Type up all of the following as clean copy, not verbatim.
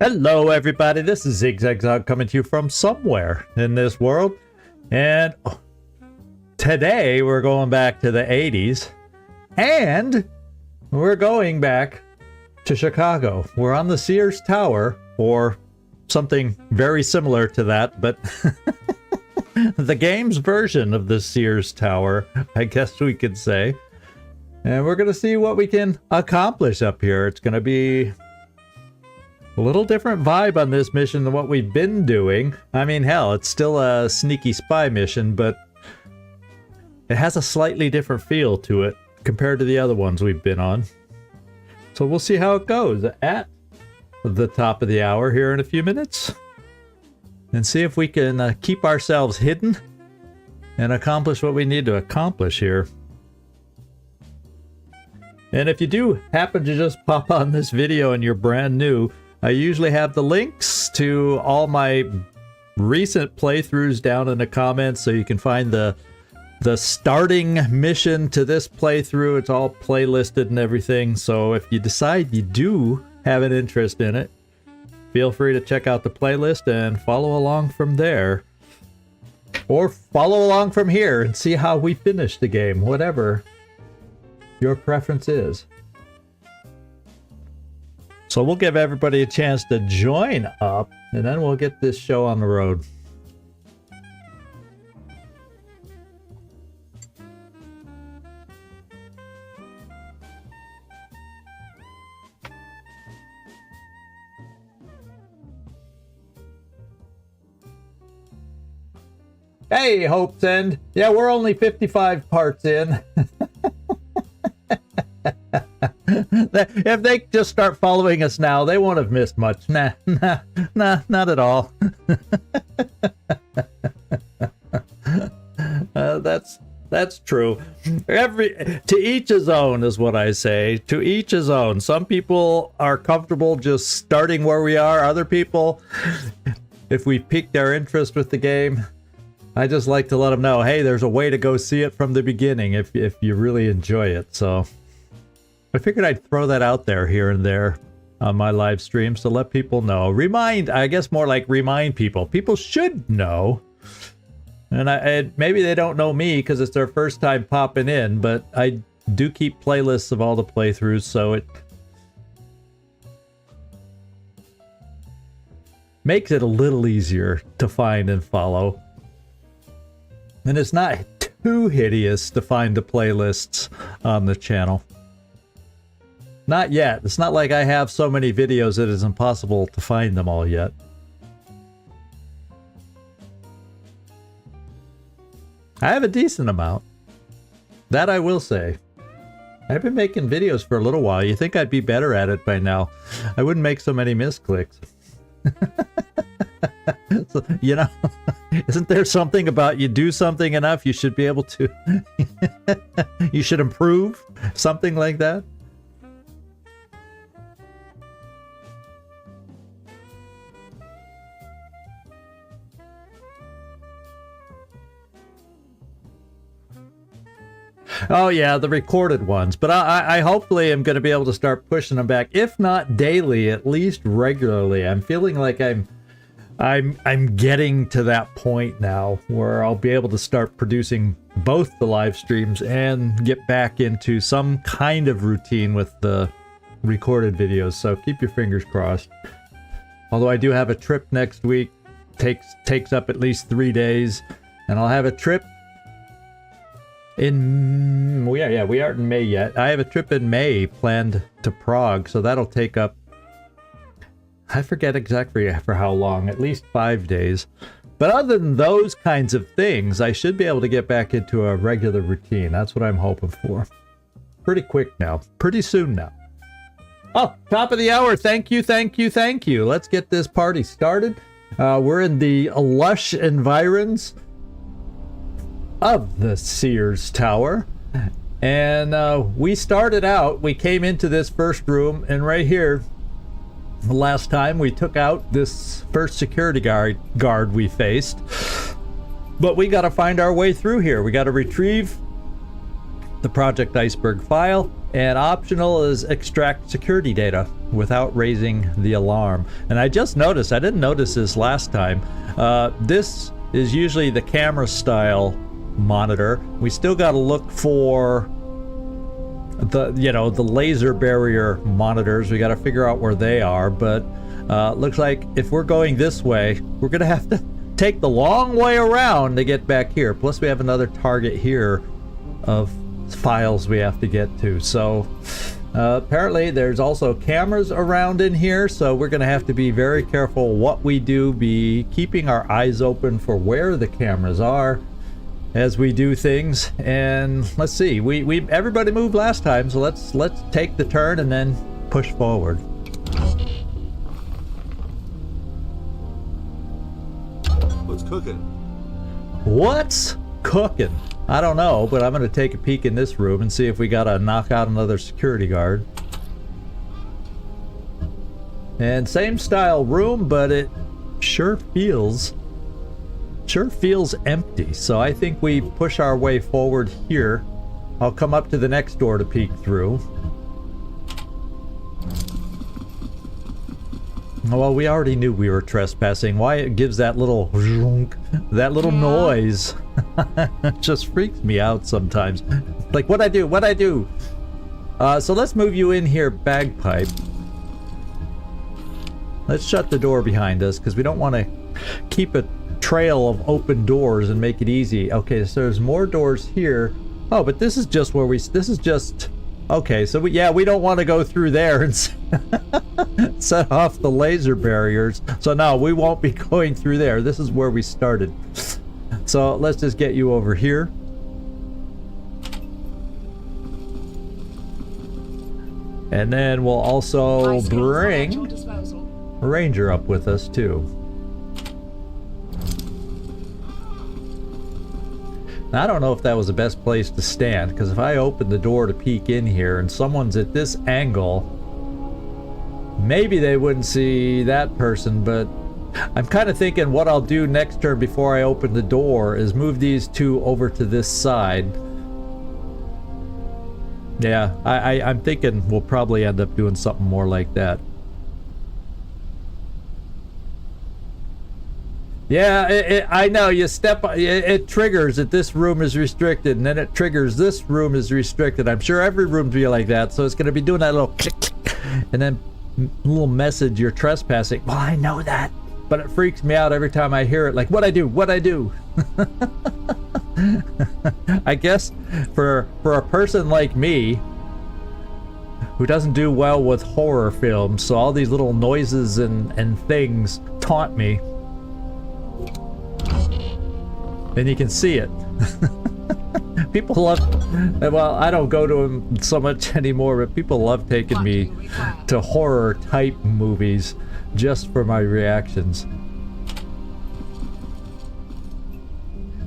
Hello everybody, this is Zigzag coming to you from somewhere in this world, and today we're going back to the 80s, and we're going back to Chicago. We're on the Sears Tower, or something very similar to that, but the game's version of the Sears Tower, I guess we could say. And we're going to see what we can accomplish up here. It's going to be a little different vibe on this mission than what we've been doing. I mean, hell, it's still a sneaky spy mission, but it has a slightly different feel to it compared to the other ones we've been on. So we'll see how it goes at the top of the hour here in a few minutes, and see if we can keep ourselves hidden and accomplish what we need to accomplish here. And if you do happen to just pop on this video and you're brand new, I usually have the links to all my recent playthroughs down in the comments, so you can find the starting mission to this playthrough. It's all playlisted and everything, so if you decide you do have an interest in it, feel free to check out the playlist and follow along from there. Or follow along from here and see how we finish the game, whatever your preference is. So we'll give everybody a chance to join up, and then we'll get this show on the road. Hey, Hope's End. Yeah, we're only 55 parts in. If they just start following us now, they won't have missed much. Nah, not at all. That's true. To each his own is what I say. To each his own. Some people are comfortable just starting where we are. Other people, if we piqued their interest with the game, I just like to let them know, hey, there's a way to go see it from the beginning if you really enjoy it. So I figured I'd throw that out there here and there on my live streams to let people know. I guess more like remind people. People should know. And maybe they don't know me because it's their first time popping in, but I do keep playlists of all the playthroughs, so it makes it a little easier to find and follow. And it's not too hideous to find the playlists on the channel. Not yet. It's not like I have so many videos that it's impossible to find them all yet. I have a decent amount. That I will say. I've been making videos for a little while. You think I'd be better at it by now. I wouldn't make so many misclicks. So, you know, isn't there something about you do something enough, you should be able to... you should improve? Something like that? Oh yeah, the recorded ones. But I hopefully am going to be able to start pushing them back, if not daily, at least regularly. I'm feeling like I'm getting to that point now where I'll be able to start producing both the live streams and get back into some kind of routine with the recorded videos. So keep your fingers crossed. Although I do have a trip next week, takes up at least 3 days, and I'll have a trip in, we aren't in May yet. I have a trip in May planned to Prague, so that'll take up, I forget exactly for how long, at least 5 days. But other than those kinds of things, I should be able to get back into a regular routine. That's what I'm hoping for. Pretty quick now. Pretty soon now. Oh, top of the hour. Thank you, thank you, thank you. Let's get this party started. We're in the lush environs of the Sears Tower, and we started out, we came into this first room, and right here, the last time we took out this first security guard we faced. But we got to find our way through here. We got to retrieve the Project Iceberg file, And optional is extract security data without raising the alarm. And I just noticed, I didn't notice this last time, this is usually the camera style monitor. We still got to look for the, you know, the laser barrier monitors. We got to figure out where they are, but looks like if we're going this way, we're gonna have to take the long way around to get back here. Plus we have another target here of files we have to get to. So apparently there's also cameras around in here, so we're gonna have to be very careful what we do, be keeping our eyes open for where the cameras are as we do things. And let's see, we everybody moved last time, so let's take the turn and then push forward. What's cooking? What's cooking? I don't know, but I'm going to take a peek in this room and see if we got to knock out another security guard. And same style room, but it sure feels empty. So I think we push our way forward here. I'll come up to the next door to peek through. Well, we already knew we were trespassing. Why it gives that little noise it just freaks me out sometimes. Like, what'd I do? So let's move you in here, bagpipe. Let's shut the door behind us because we don't want to keep a trail of open doors and make it easy. Okay, so there's more doors here. Oh, but this is just where okay, so we don't want to go through there and set off the laser barriers. So no, we won't be going through there. This is where we started. So let's just get you over here. And then we'll also bring a ranger up with us too. Now, I don't know if that was the best place to stand, because if I open the door to peek in here and someone's at this angle, maybe they wouldn't see that person, but I'm kind of thinking what I'll do next turn before I open the door is move these two over to this side. Yeah, I'm thinking we'll probably end up doing something more like that. Yeah, I know, you step, it triggers that this room is restricted, and then it triggers this room is restricted. I'm sure every room will be like that, so it's going to be doing that little click, click, and then a little message, you're trespassing. Well, I know that, but it freaks me out every time I hear it, like, what'd I do? I guess for a person like me, who doesn't do well with horror films, so all these little noises and things taunt me. And you can see it. People love, well, I don't go to them so much anymore, but people love taking me to horror type movies just for my reactions.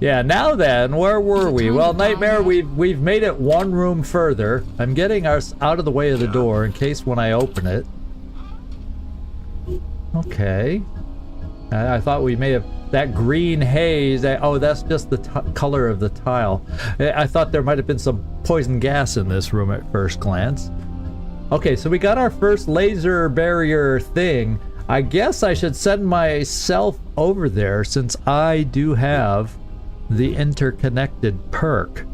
Yeah, now then, where were we? Well, Nightmare, we've made it one room further. I'm getting us out of the way of the door in case when I open it. Okay. I thought we may have, that green haze, oh, that's just the color of the tile. I thought there might have been some poison gas in this room at first glance. Okay, so we got our first laser barrier thing. I guess I should send myself over there since I do have the interconnected perk.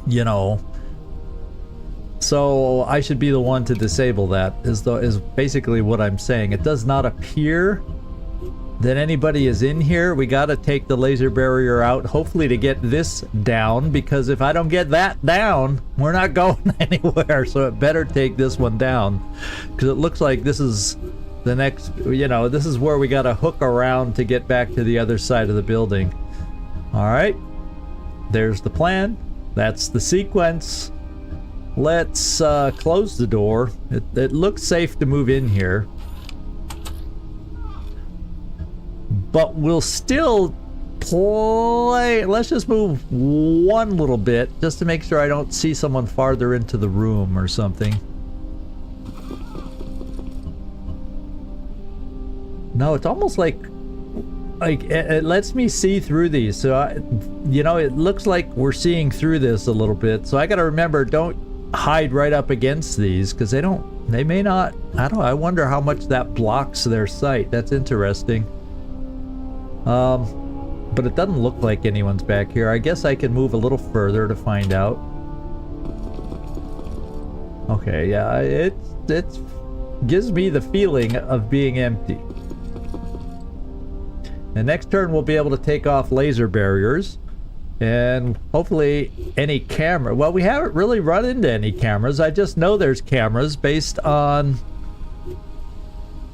You know. So I should be the one to disable that, is basically what I'm saying. It does not appear that anybody is in here. We got to take the laser barrier out, hopefully to get this down, because if I don't get that down, we're not going anywhere. So it better take this one down, because it looks like this is the next, you know, this is where we got to hook around to get back to the other side of the building. All right, there's the plan. That's the sequence. Let's close the door. It looks safe to move in here. But we'll still play. Let's just move one little bit just to make sure I don't see someone farther into the room or something. No, it's almost like like it lets me see through these. So you know, it looks like we're seeing through this a little bit. So I got to remember, don't hide right up against these because they may not. I wonder how much that blocks their sight. That's interesting. But it doesn't look like anyone's back here. I guess I can move a little further to find out. Okay, yeah, it gives me the feeling of being empty. The next turn we'll be able to take off laser barriers and hopefully any camera. Well, we haven't really run into any cameras. I just know there's cameras based on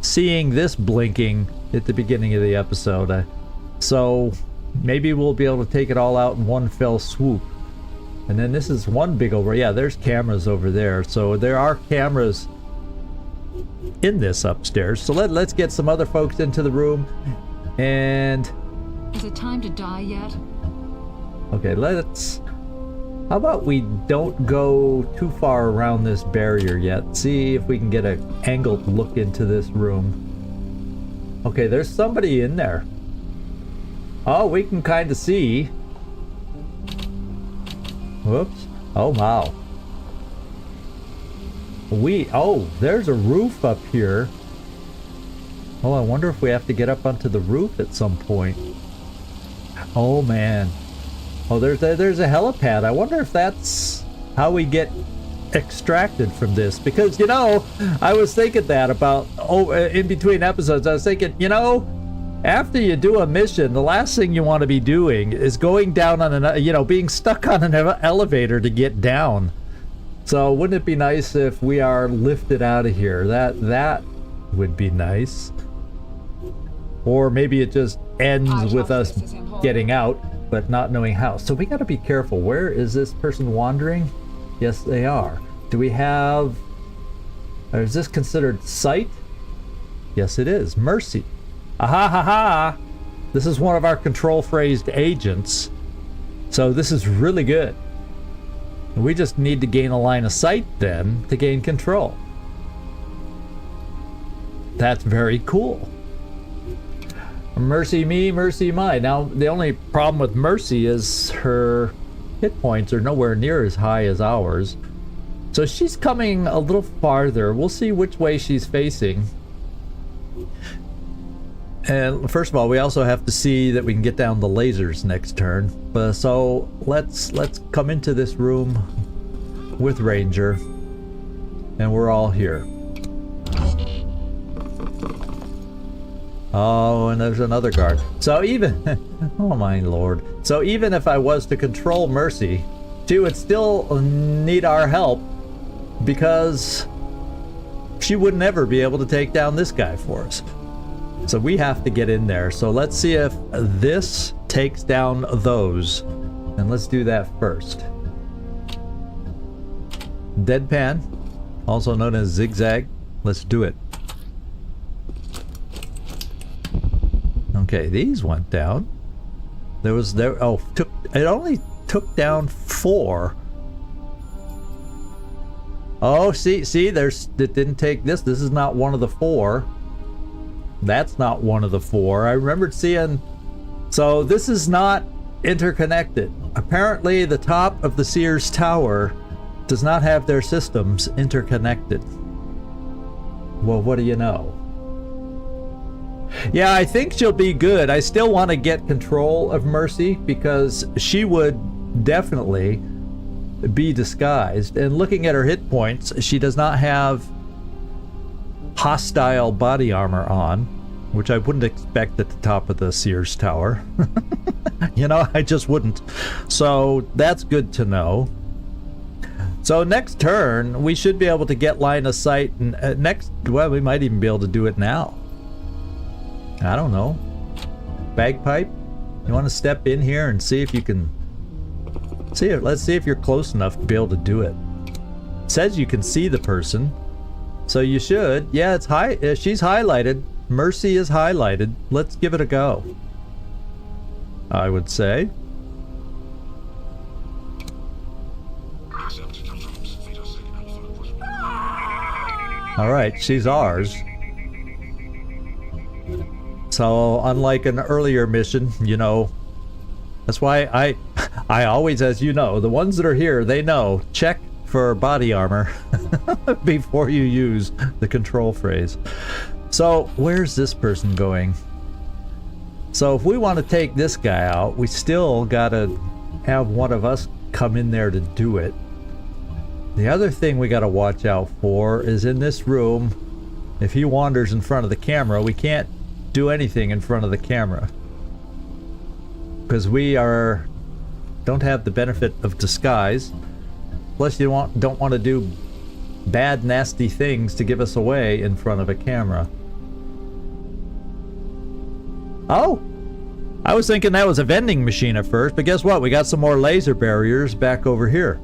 seeing this blinking at the beginning of the episode. So maybe we'll be able to take it all out in one fell swoop. And then this is one big over. Yeah, there's cameras over there. So there are cameras in this upstairs. So let's get some other folks into the room. And is it time to die yet? Okay, how about we don't go too far around this barrier yet. See if we can get an angled look into this room. Okay, there's somebody in there. Oh, we can kind of see. Whoops. Oh, wow. There's a roof up here. Oh, I wonder if we have to get up onto the roof at some point. Oh, man. Oh, there's a helipad. I wonder if that's how we get extracted from this. Because, you know, I was thinking that about, in between episodes, I was thinking, you know, after you do a mission, the last thing you want to be doing is going down on being stuck on an elevator to get down. So wouldn't it be nice if we are lifted out of here? That would be nice. Or maybe it just ends with us getting out, but not knowing how. So we got to be careful. Where is this person wandering? Yes, they are. Do we have... Is this considered sight? Yes, it is. Mercy. Aha ha ha! This is one of our control phrased agents. So this is really good. We just need to gain a line of sight then to gain control. That's very cool. Mercy me, mercy my. Now, the only problem with Mercy is her hit points are nowhere near as high as ours. So she's coming a little farther. We'll see which way she's facing. And first of all, we also have to see that we can get down the lasers next turn. So let's come into this room with Ranger, and we're all here. Oh, and there's another guard. So even, oh my lord. So even if I was to control Mercy, she would still need our help because she would never be able to take down this guy for us. So we have to get in there. So let's see if this takes down those. And let's do that first. Deadpan, also known as zigzag. Let's do it. Okay, these went down. It only took down 4. Oh, see, it didn't take this. This is not one of the 4. That's not one of the 4. I remembered seeing... So this is not interconnected. Apparently the top of the Sears Tower does not have their systems interconnected. Well, what do you know? Yeah, I think she'll be good. I still want to get control of Mercy because she would definitely be disguised. And looking at her hit points, she does not have hostile body armor on, which I wouldn't expect at the top of the Sears Tower. You know, I just wouldn't. So that's good to know. So next turn, we should be able to get line of sight. And well, we might even be able to do it now. I don't know. Bagpipe? You want to step in here and see if you can... Let's see if you're close enough to be able to do it. It says you can see the person. So you should. Yeah, it's she's highlighted. Mercy is highlighted. Let's give it a go. I would say. Alright, she's ours. So unlike an earlier mission, you know, that's why I always, as you know, the ones that are here, they know, check for body armor before you use the control phrase. So where's this person going? So if we want to take this guy out, we still gotta have one of us come in there to do it. The other thing we gotta watch out for is in this room, if he wanders in front of the camera, we can't do anything in front of the camera. Because we don't have the benefit of disguise. Plus you don't want to do bad, nasty things to give us away in front of a camera. Oh! I was thinking that was a vending machine at first, but guess what? We got some more laser barriers back over here.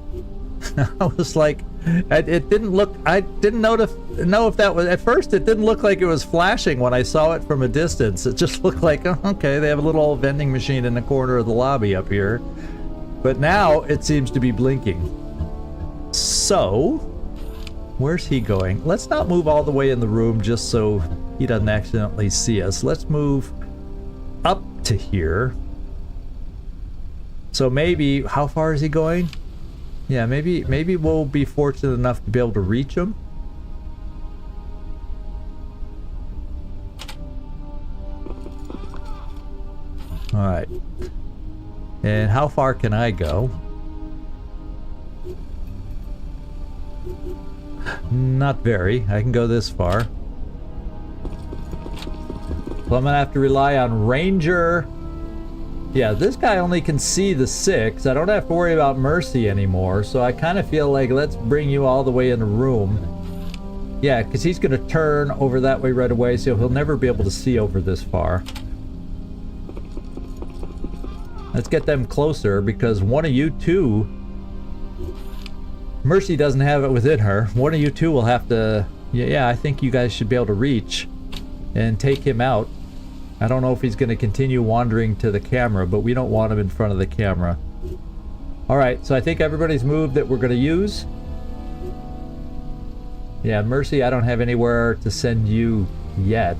I was like, it didn't look, I didn't know if that was, at first it didn't look like it was flashing when I saw it from a distance. It just looked like, oh, okay, they have a little old vending machine in the corner of the lobby up here. But now it seems to be blinking. So, where's he going? Let's not move all the way in the room just so he doesn't accidentally see us. Let's move up to here. So maybe, how far is he going? Yeah, maybe we'll be fortunate enough to be able to reach him. Alright. And how far can I go? Not very. I can go this far. So I'm gonna have to rely on Ranger. Yeah, this guy only can see the 6. I don't have to worry about Mercy anymore, so I kind of feel like let's bring you all the way in the room. Yeah, because he's going to turn over that way right away, so he'll never be able to see over this far. Let's get them closer, because one of you two... Mercy doesn't have it within her. One of you two will have to... Yeah, I think you guys should be able to reach and take him out. I don't know if he's going to continue wandering to the camera, but we don't want him in front of the camera. Alright, so I think everybody's moved that we're going to use. Yeah, Mercy, I don't have anywhere to send you yet.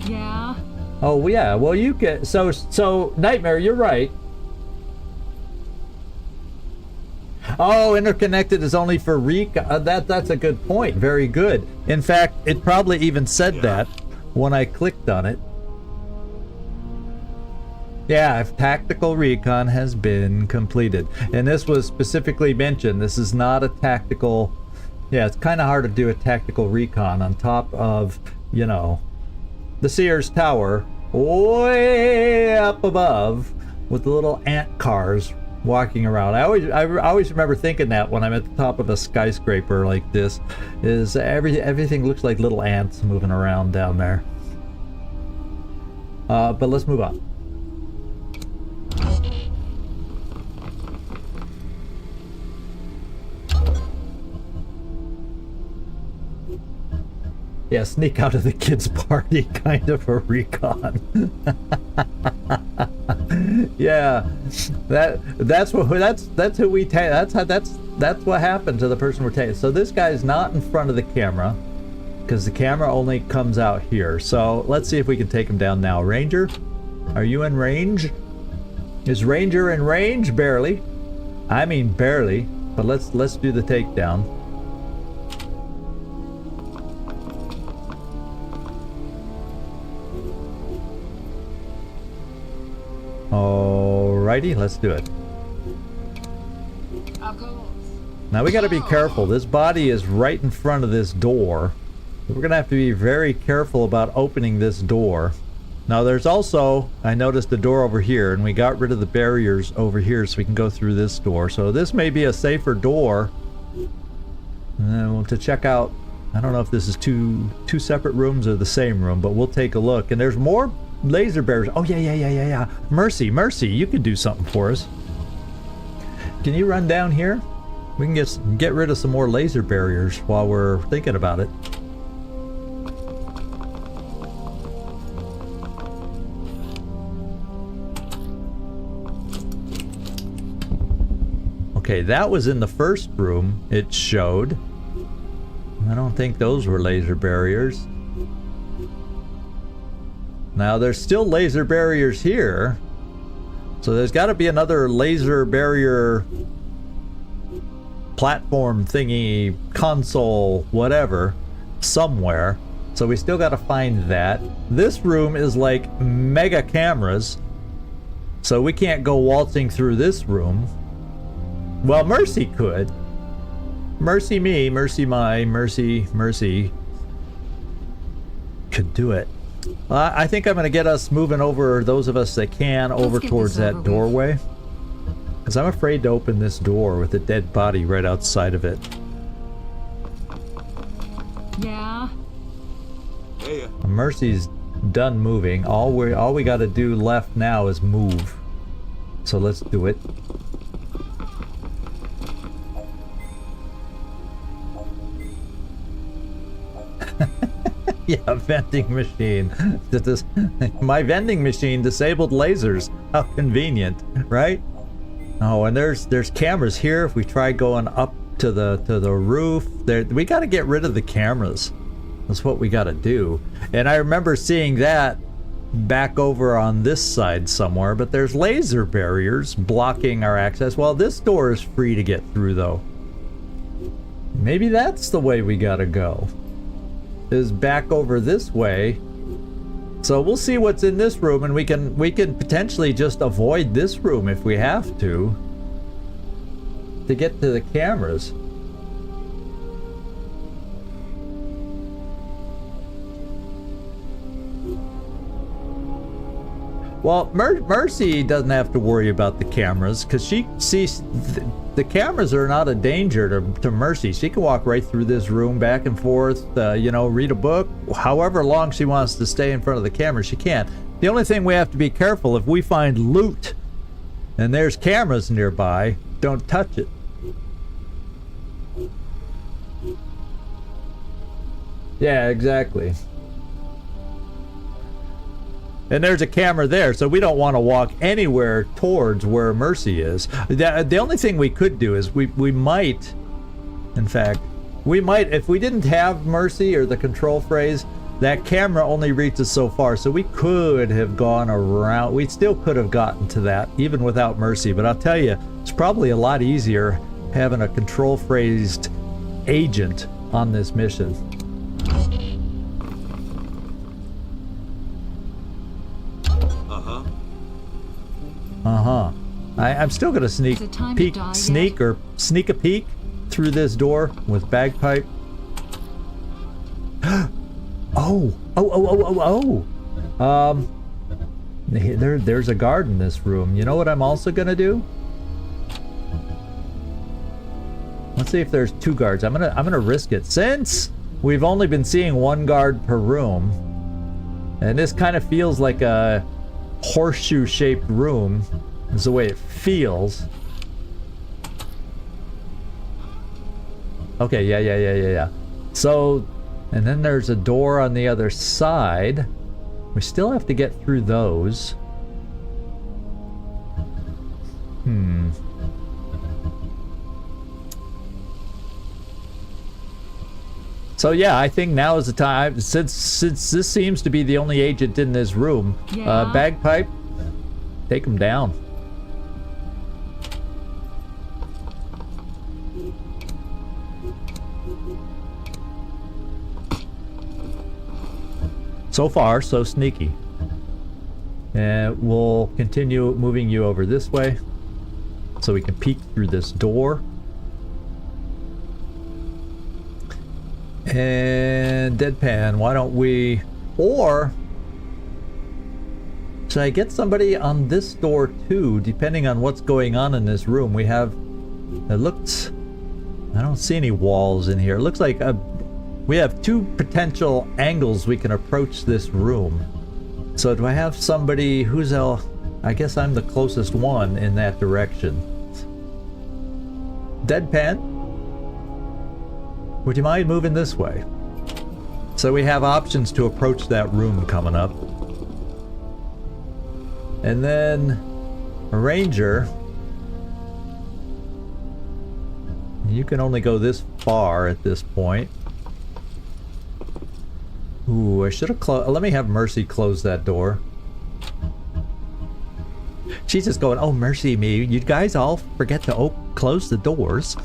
Yeah? Oh, yeah, well you get... So, Nightmare, you're right. Oh, interconnected is only for recon. That's a good point. Very good. In fact, it probably even said that when I clicked on it. Yeah, if tactical recon has been completed. And this was specifically mentioned. This is not a tactical... Yeah, it's kind of hard to do a tactical recon on top of, you know, the Sears Tower way up above with the little ant cars walking around. I always remember thinking that when I'm at the top of a skyscraper like this, is everything looks like little ants moving around down there. But let's move on. Yeah, sneak out of the kids' party, kind of a recon. Yeah, that's who we take. That's what happened to the person we're taking. So this guy's not in front of the camera because the camera only comes out here. So let's see if we can take him down now. Ranger, are you in range? Is Ranger in range? Barely. I mean barely. But let's do the takedown. Alrighty, let's do it. Now we gotta be careful. This body is right in front of this door. We're gonna have to be very careful about opening this door. Now there's also, I noticed a door over here, and we got rid of the barriers over here so we can go through this door. So this may be a safer door to check out. I don't know if this is two separate rooms or the same room, but we'll take a look. And there's more laser barriers. Oh yeah. Mercy, you could do something for us. Can you run down here? We can get rid of some more laser barriers while we're thinking about it. Okay, that was in the first room it showed. I don't think those were laser barriers. Now there's still laser barriers here. So there's got to be another laser barrier platform thingy, console, whatever, somewhere. So we still got to find that. This room is like mega cameras. So we can't go waltzing through this room. Well, Mercy could. Mercy me, mercy my, mercy could do it. I think I'm going to get us moving over, those of us that can, over towards that doorway. Because I'm afraid to open this door with a dead body right outside of it. Yeah. Hey, Mercy's done moving. All we got to do left now is move. So let's do it. Yeah, vending machine. My vending machine disabled lasers. How convenient, right? Oh, and there's cameras here. If we try going up to the roof, we got to get rid of the cameras. That's what we got to do. And I remember seeing that back over on this side somewhere, but there's laser barriers blocking our access. Well, this door is free to get through, though. Maybe that's the way we got to go. Is back over this way. So we'll see what's in this room, and we can potentially just avoid this room if we have to get to the cameras. Well, Mercy doesn't have to worry about the cameras because she sees the cameras are not a danger to Mercy. She can walk right through this room back and forth, you know, read a book. However long she wants to stay in front of the camera, she can. The only thing we have to be careful, if we find loot and there's cameras nearby, don't touch it. Yeah, exactly. And there's a camera there, so we don't want to walk anywhere towards where Mercy is. The only thing we could do is we might, in fact, if we didn't have Mercy or the control phrase, that camera only reaches so far, so we could have gone around. We still could have gotten to that, even without Mercy, but I'll tell you, it's probably a lot easier having a control phrased agent on this mission. I'm still gonna sneak a peek through this door with bagpipe. There's a guard in this room. You know what I'm also gonna do? Let's see if there's two guards. I'm gonna risk it since we've only been seeing one guard per room, and this kind of feels like a horseshoe-shaped room. Is the way it feels. Okay, yeah. So, and then there's a door on the other side. We still have to get through those. So yeah, I think now is the time, since this seems to be the only agent in this room. Yeah. Bagpipe, take him down. So far, so sneaky. And we'll continue moving you over this way so we can peek through this door. And Deadpan, why don't we... Or... should I get somebody on this door too, depending on what's going on in this room? We have... It looks... I don't see any walls in here. It looks like we have two potential angles we can approach this room. So do I have somebody who's I guess I'm the closest one in that direction. Deadpan? Would you mind moving this way? So we have options to approach that room coming up. And then a ranger. You can only go this far at this point. Ooh, I should have closed. Let me have Mercy close that door. She's just going, oh, mercy me. You guys all forget to close the doors.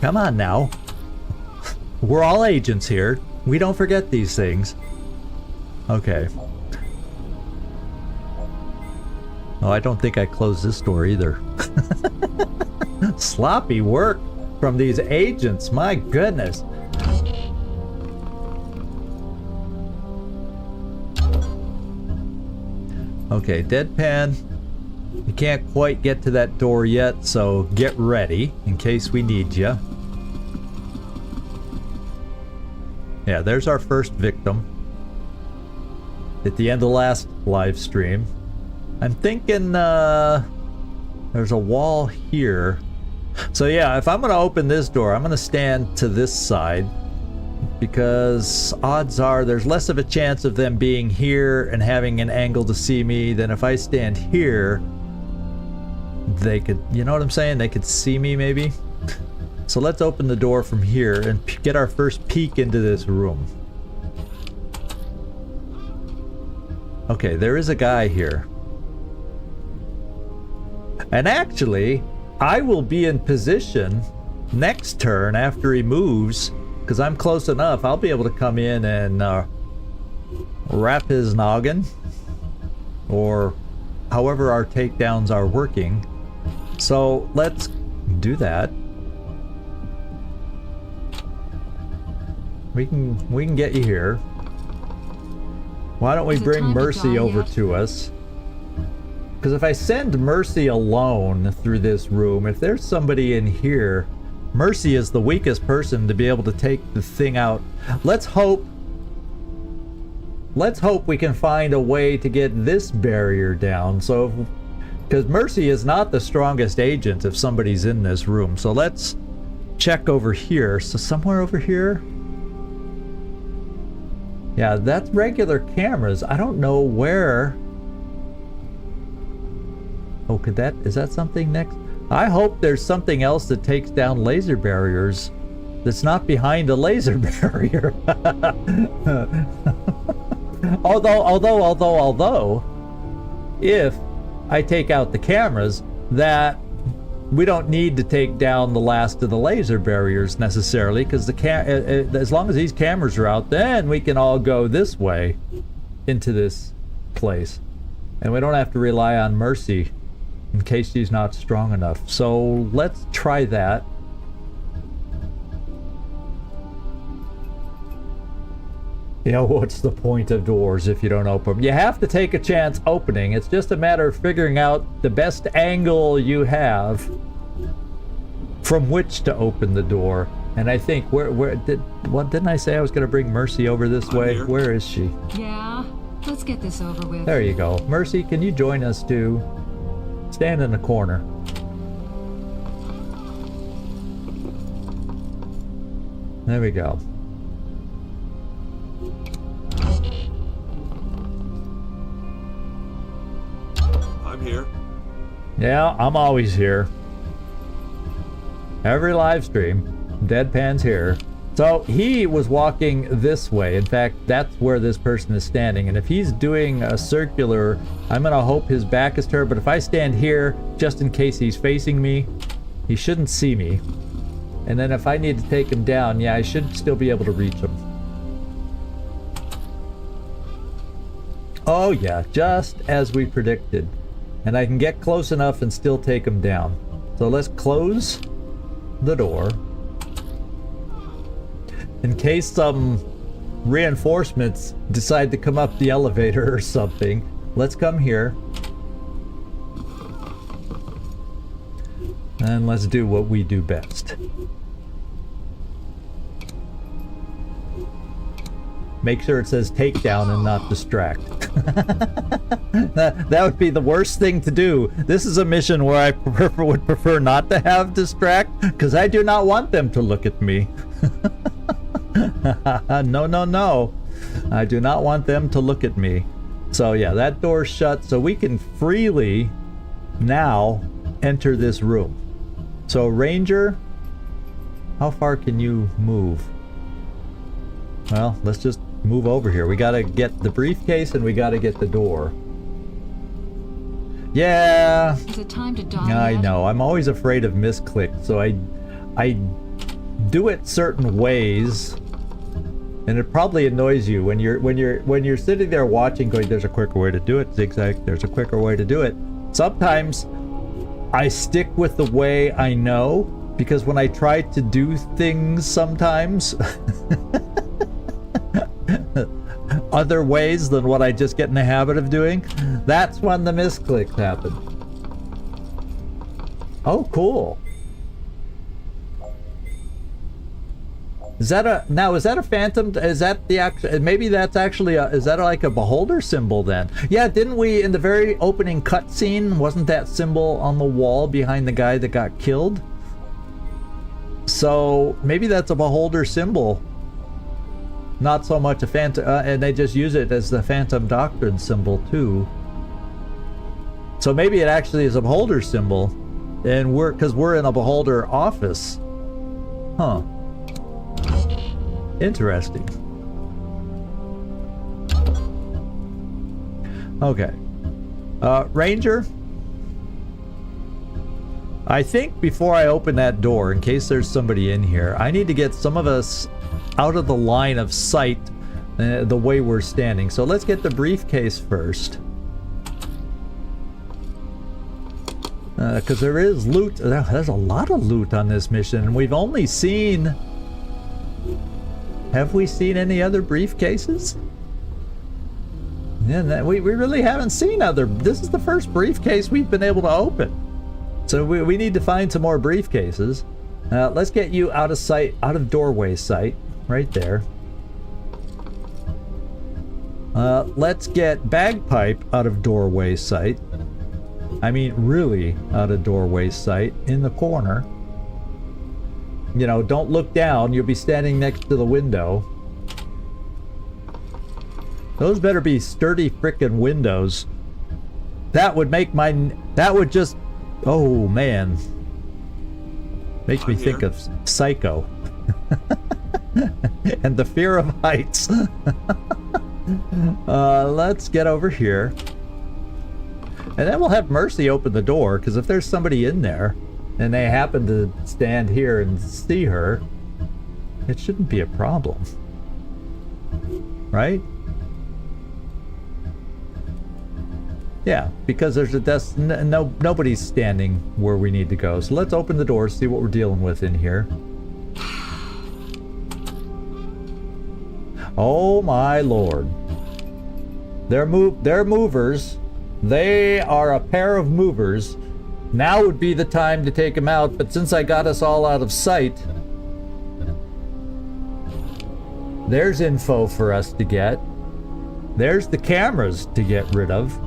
Come on now. We're all agents here. We don't forget these things. Okay. Oh, I don't think I closed this door either. Sloppy work from these agents. My goodness. Okay, deadpan. You can't quite get to that door yet, so get ready in case we need you. Yeah, there's our first victim. At the end of the last live stream. I'm thinking there's a wall here. So yeah, if I'm going to open this door, I'm going to stand to this side. Because odds are there's less of a chance of them being here and having an angle to see me than if I stand here. They could, you know what I'm saying? They could see me maybe. So let's open the door from here and get our first peek into this room. Okay, there is a guy here. And actually, I will be in position next turn after he moves, because I'm close enough. I'll be able to come in and wrap his noggin, or however our takedowns are working. So let's do that. We can get you here. Why don't we bring Mercy over to us? Because if I send Mercy alone through this room, if there's somebody in here, Mercy is the weakest person to be able to take the thing out. Let's hope we can find a way to get this barrier down. So, because Mercy is not the strongest agent if somebody's in this room. So let's check over here. So somewhere over here. Yeah, that's regular cameras. I don't know where. Oh, is that something next? I hope there's something else that takes down laser barriers that's not behind a laser barrier. Although, if I take out the cameras, that we don't need to take down the last of the laser barriers necessarily, because as long as these cameras are out, then we can all go this way into this place. And we don't have to rely on Mercy in case she's not strong enough. So let's try that. Yeah, what's the point of doors if you don't open them? You have to take a chance opening. It's just a matter of figuring out the best angle you have from which to open the door. And I think didn't I say I was going to bring Mercy over this way? Here. Where is she? Yeah, let's get this over with. There you go. Mercy, can you join us too? Stand in the corner. There we go. I'm here. Yeah, I'm always here. Every live stream, Deadpan's here. So he was walking this way. In fact, that's where this person is standing. And if he's doing a circular, I'm going to hope his back is turned. But if I stand here, just in case he's facing me, he shouldn't see me. And then if I need to take him down, yeah, I should still be able to reach him. Oh yeah, just as we predicted. And I can get close enough and still take him down. So let's close the door. In case some reinforcements decide to come up the elevator or something, let's come here. And let's do what we do best. Make sure it says takedown and not distract. That would be the worst thing to do. This is a mission where I would prefer not to have distract, because I do not want them to look at me. No. I do not want them to look at me. So yeah, that door's shut, so we can freely now enter this room. So Ranger, How far can you move? Well, let's just move over here. We gotta get the briefcase and we gotta get the door. Yeah. Is it time to die I yet? know. I'm always afraid of misclick, so I do it certain ways, and it probably annoys you when you're sitting there watching, going, "There's a quicker way to do it, zigzag. There's a quicker way to do it." Sometimes I stick with the way I know, because when I try to do things sometimes other ways than what I just get in the habit of doing, that's when the misclicks happen. Oh, cool. Is that a phantom? Is that the actual? Maybe that's actually is that like a beholder symbol then? Yeah, didn't we in the very opening cutscene? Wasn't that symbol on the wall behind the guy that got killed? So maybe that's a beholder symbol, not so much a phantom, and they just use it as the Phantom Doctrine symbol too. So maybe it actually is a beholder symbol, and because we're in a beholder office, huh? Interesting. Okay. Ranger, I think before I open that door, in case there's somebody in here, I need to get some of us out of the line of sight the way we're standing. So let's get the briefcase first. Because there is loot. There's a lot of loot on this mission, and we've only seen... Have we seen any other briefcases? Yeah, we really haven't seen other... This is the first briefcase we've been able to open. So we need to find some more briefcases. Let's get you out of sight, out of doorway sight, right there. Let's get Bagpipe out of doorway sight. I mean, really out of doorway sight, in the corner. You know, don't look down. You'll be standing next to the window. Those better be sturdy frickin' windows. That would make my... That would just... Oh, man. Makes me think of Psycho. And the fear of heights. Let's get over here. And then we'll have Mercy open the door, because if there's somebody in there, and they happen to stand here and see her, it shouldn't be a problem. Right? Yeah, because there's a nobody's standing where we need to go. So let's open the door, see what we're dealing with in here. Oh my lord. They're movers. They are a pair of movers. Now would be the time to take them out, but since I got us all out of sight, there's info for us to get. There's the cameras to get rid of.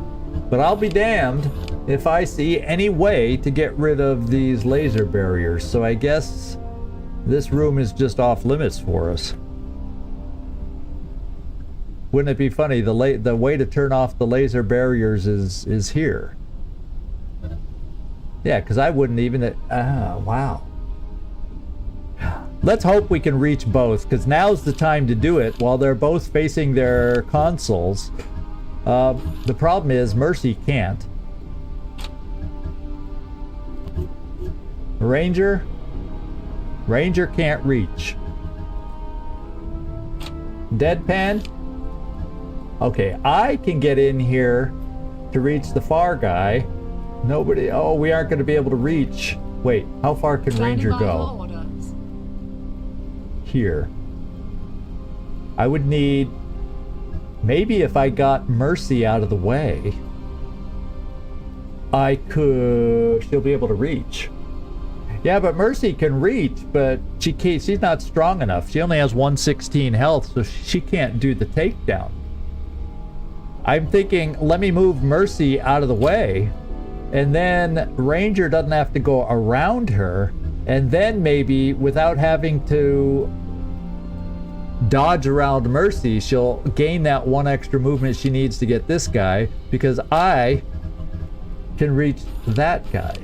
But I'll be damned if I see any way to get rid of these laser barriers. So I guess this room is just off limits for us. Wouldn't it be funny? The way to turn off the laser barriers is here. Yeah, because I wouldn't even... wow. Let's hope we can reach both, because now's the time to do it while they're both facing their consoles. The problem is Mercy can't. Ranger can't reach. Deadpan? Okay, I can get in here to reach the far guy. Nobody... Oh, we aren't going to be able to reach. Wait, how far can Ranger go? Here. I would need... Maybe if I got Mercy out of the way, I could... She'll be able to reach. Yeah, but Mercy can reach, but she's not strong enough. She only has 116 health, so she can't do the takedown. I'm thinking, let me move Mercy out of the way, and then Ranger doesn't have to go around her, and then maybe without having to dodge around Mercy, she'll gain that one extra movement she needs to get this guy, because I can reach that guy.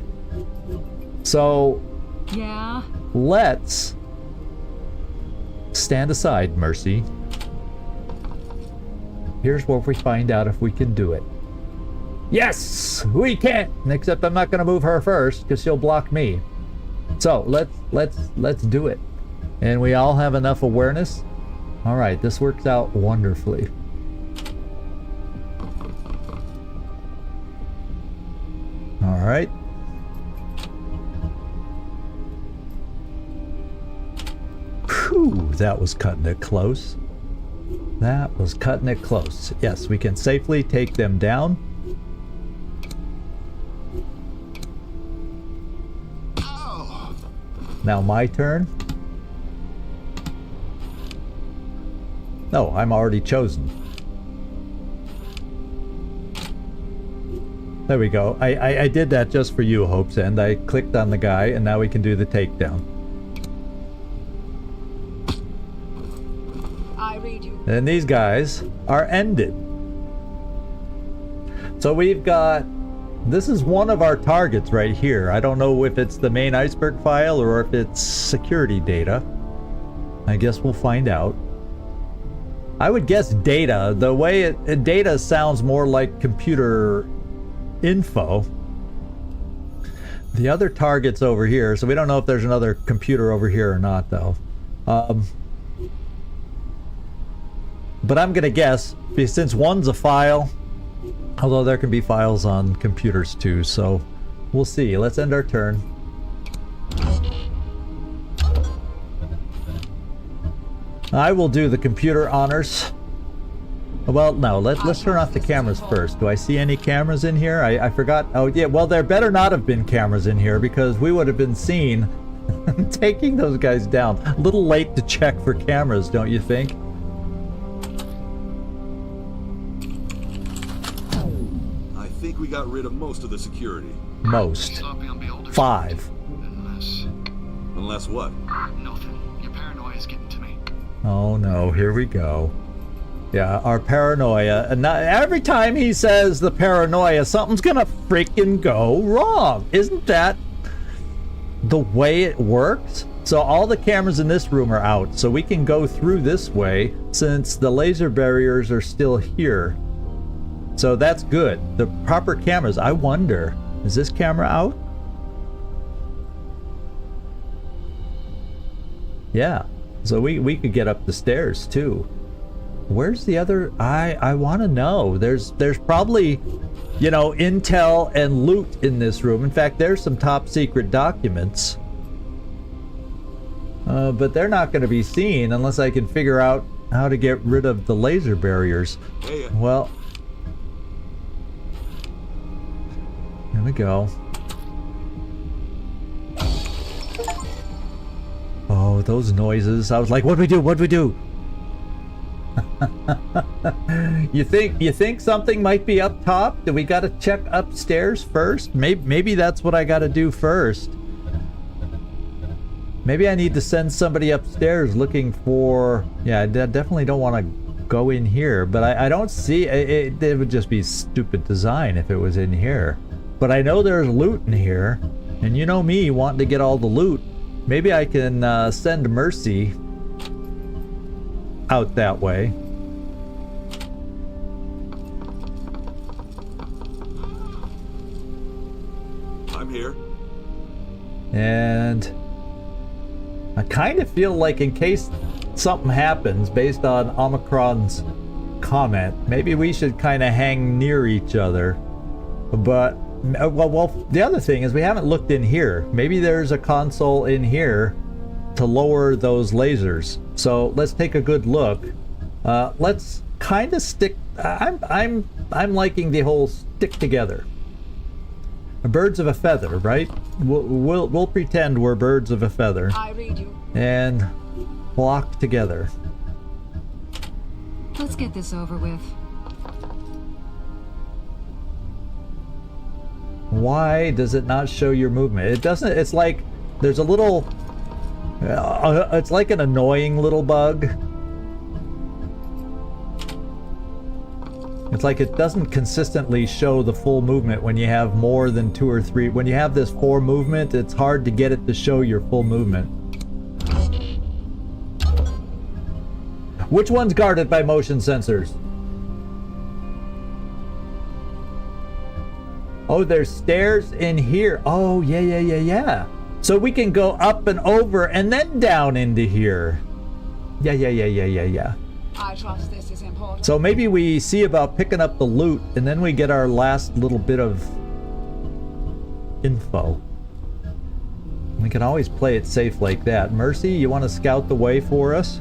So yeah, let's stand aside, Mercy. Here's where we find out if we can do it. Yes, we can. Except I'm not going to move her first because she'll block me. So let's do it. And we all have enough awareness. All right, this works out wonderfully. All right. Whew, that was cutting it close. That was cutting it close. Yes, we can safely take them down. Now my turn. No, I'm already chosen. There we go. I did that just for you, Hope's End. I clicked on the guy, and now we can do the takedown. I read you. And these guys are ended. So we've got... This is one of our targets right here. I don't know if it's the main iceberg file or if it's security data. I guess we'll find out. I would guess data. The way data sounds more like computer info. The other target's over here, so we don't know if there's another computer over here or not, though. But I'm gonna guess, since one's a file, although there can be files on computers too, so we'll see. Let's end our turn. I will do the computer honors. Well, no, let's turn off the cameras first. Do I see any cameras in here? I forgot. Oh, yeah, well, there better not have been cameras in here because we would have been seen taking those guys down. A little late to check for cameras, don't you think? I think we got rid of most of the security. Most. 5. Unless what? Nothing. Your paranoia is getting to me. Oh no, here we go. Yeah, our paranoia. And every time he says the paranoia, something's gonna freaking go wrong. Isn't that the way it works? So all the cameras in this room are out, so we can go through this way since the laser barriers are still here. So that's good. The proper cameras. I wonder, is this camera out? Yeah. So we could get up the stairs too. Where's the other? I want to know. There's probably, you know, intel and loot in this room. In fact, there's some top secret documents. But they're not going to be seen unless I can figure out how to get rid of the laser barriers. Hey, Well, here we go. Oh, those noises. I was like, what do we do? What do we do? You think something might be up top? Do we got to check upstairs first? Maybe that's what I got to do first. Maybe I need to send somebody upstairs looking for... Yeah, I definitely don't want to go in here, but I don't see... It would just be stupid design if it was in here. But I know there's loot in here, and you know me wanting to get all the loot. Maybe I can send Mercy out that way. I'm here. And I kind of feel like in case something happens based on Omicron's comment, maybe we should kind of hang near each other. But well, the other thing is we haven't looked in here. Maybe there's a console in here to lower those lasers. So let's take a good look. Let's kind of stick. I'm liking the whole stick together. Birds of a feather, right? We'll pretend we're birds of a feather. I read you. And flock together. Let's get this over with. Why does it not show your movement? It doesn't. It's like there's a little. It's like an annoying little bug. It's like it doesn't consistently show the full movement when you have more than 2 or 3. When you have this 4 movement, it's hard to get it to show your full movement. Which one's guarded by motion sensors? Oh, there's stairs in here. Oh, yeah. So we can go up and over and then down into here. Yeah. I trust this is important. So maybe we see about picking up the loot and then we get our last little bit of info. We can always play it safe like that. Mercy, you want to scout the way for us?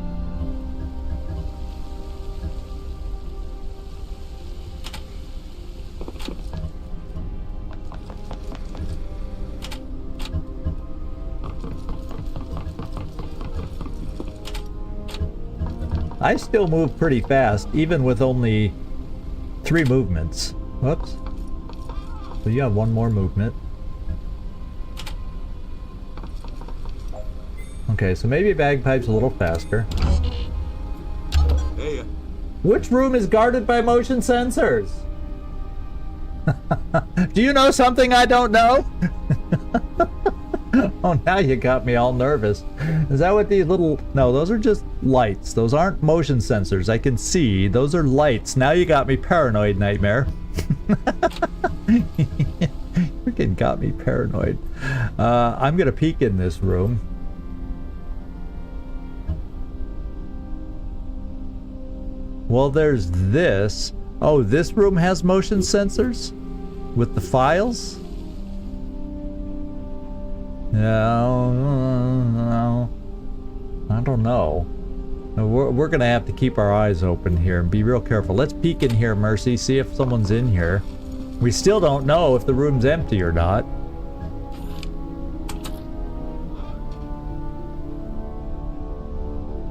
I still move pretty fast, even with only 3 movements. Whoops. So you have 1 more movement. Okay, so maybe Bagpipe's a little faster. Hey, Which room is guarded by motion sensors? Do you know something I don't know? Oh, now you got me all nervous. Is that what these little... No, those are just lights. Those aren't motion sensors. I can see. Those are lights. Now you got me paranoid, Nightmare. Freaking got me paranoid. I'm gonna peek in this room. Well, there's this. Oh, this room has motion sensors? With the files? No, I don't know. We're gonna have to keep our eyes open here and be real careful. Let's peek in here, Mercy, see if someone's in here. We still don't know if the room's empty or not.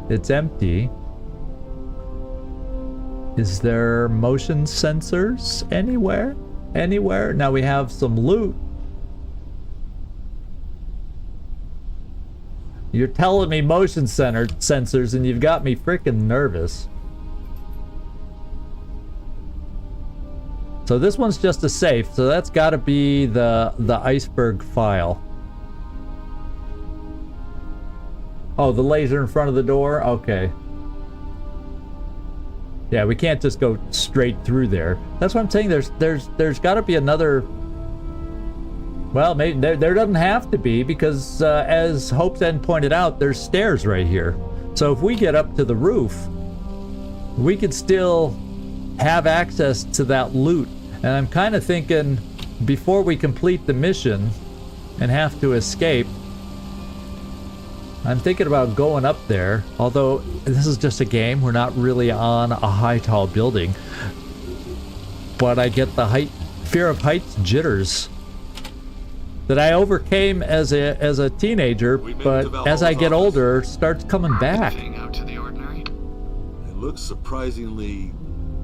It's empty. Is there motion sensors anywhere? Anywhere? Now we have some loot. You're telling me motion sensors and you've got me freaking nervous. So this one's just a safe, so that's got to be the iceberg file. Oh, the laser in front of the door? Okay. Yeah, we can't just go straight through there. That's what I'm saying. There's got to be another. Well, maybe there doesn't have to be, because as Hope's End pointed out, there's stairs right here. So if we get up to the roof, we could still have access to that loot. And I'm kind of thinking, before we complete the mission and have to escape, I'm thinking about going up there. Although this is just a game, we're not really on a high, tall building. But I get the fear of heights jitters that I overcame as a teenager, but as I get older, starts coming back. Anything out to the ordinary? it looks surprisingly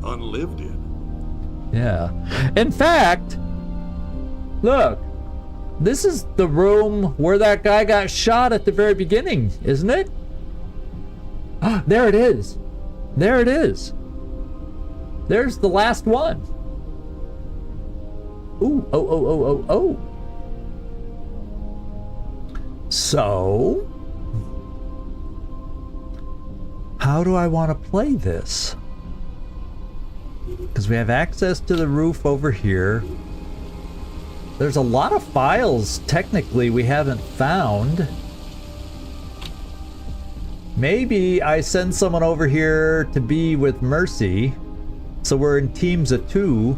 unlived in. Yeah. In fact, look, this is the room where that guy got shot at the very beginning, isn't it? Ah, there it is. There it is. There's the last one. Ooh, oh. So, how do I want to play this? Because we have access to the roof over here. There's a lot of files, technically, we haven't found. Maybe I send someone over here to be with Mercy, so we're in teams of 2.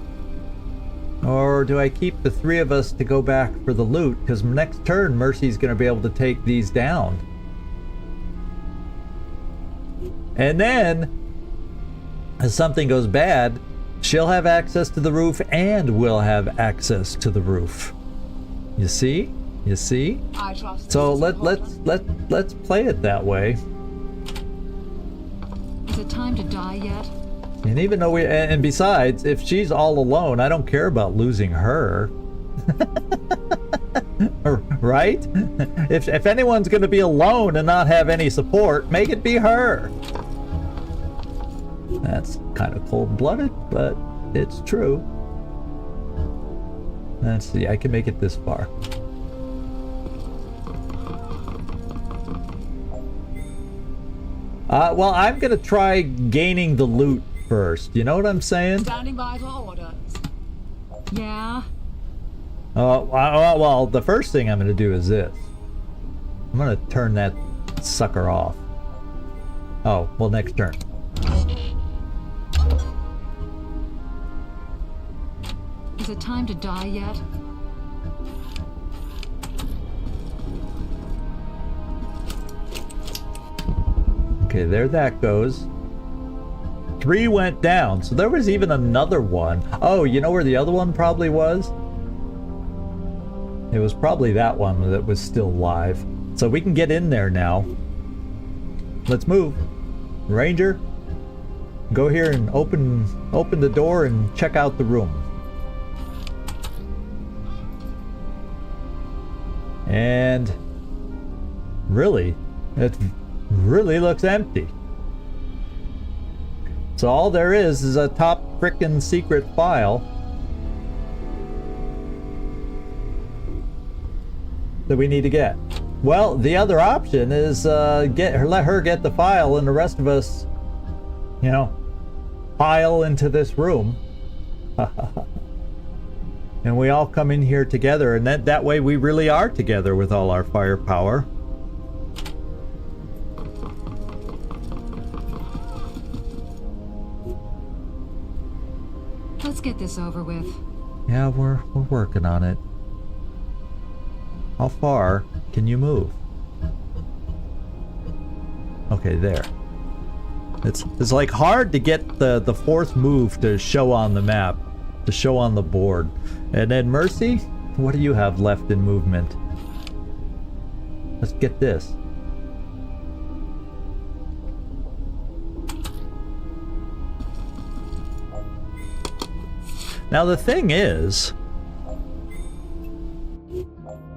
Or do I keep the 3 of us to go back for the loot? Because next turn, Mercy's going to be able to take these down. And then, if something goes bad, she'll have access to the roof and we'll have access to the roof. You see? You see? I trust So this is let's play it that way. Is it time to die yet? And even though and besides, if she's all alone, I don't care about losing her. Right? If anyone's going to be alone and not have any support, make it be her. That's kind of cold-blooded, but it's true. Let's see, I can make it this far. Well, I'm gonna try gaining the loot first. You know what I'm saying? Standing by for orders. Yeah? Well, the first thing I'm gonna do is this. I'm gonna turn that sucker off. Oh, well, next turn. Is it time to die yet? Okay, there that goes. 3 went down, so there was even another one. Oh, you know where the other one probably was? It was probably that one that was still live. So we can get in there now. Let's move. Ranger, go here and open the door and check out the room. And really, it really looks empty. So all there is a top frickin' secret file that we need to get. Well, the other option is let her get the file and the rest of us, you know, pile into this room. And we all come in here together, and that way we really are together with all our firepower. Let's get this over with. Yeah, we're working on it. How far can you move? Okay, there. It's like hard to get the fourth move to show on the map, to show on the board. And then Mercy, what do you have left in movement? Let's get this. Now the thing is,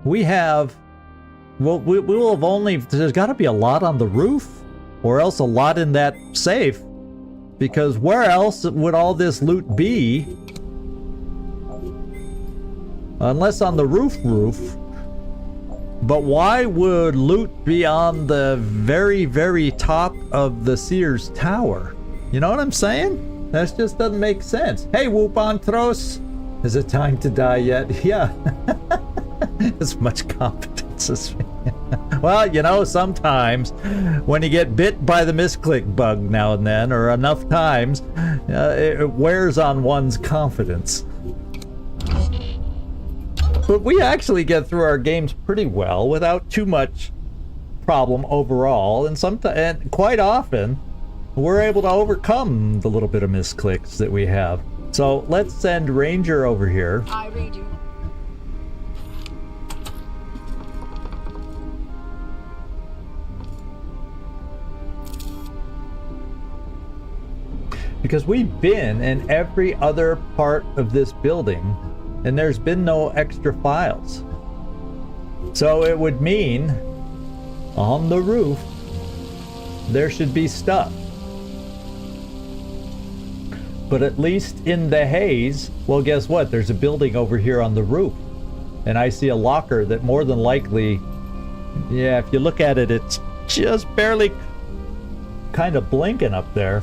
we have, well, we will have only, there's got to be a lot on the roof, or else a lot in that safe, because where else would all this loot be? Unless on the roof. But why would loot be on the very, very top of the Sears Tower? You know what I'm saying? That just doesn't make sense. Hey, Whoop-on-Tros! Is it time to die yet? Yeah. As much competence as me. Well, you know, sometimes when you get bit by the misclick bug now and then, or enough times, it wears on one's confidence. But we actually get through our games pretty well without too much problem overall, and quite often we're able to overcome the little bit of misclicks that we have. So let's send Ranger over here. I read you. Because we've been in every other part of this building, and there's been no extra files. So it would mean on the roof there should be stuff. But at least in the haze, well, guess what? There's a building over here on the roof. And I see a locker that more than likely, yeah, if you look at it, it's just barely kind of blinking up there.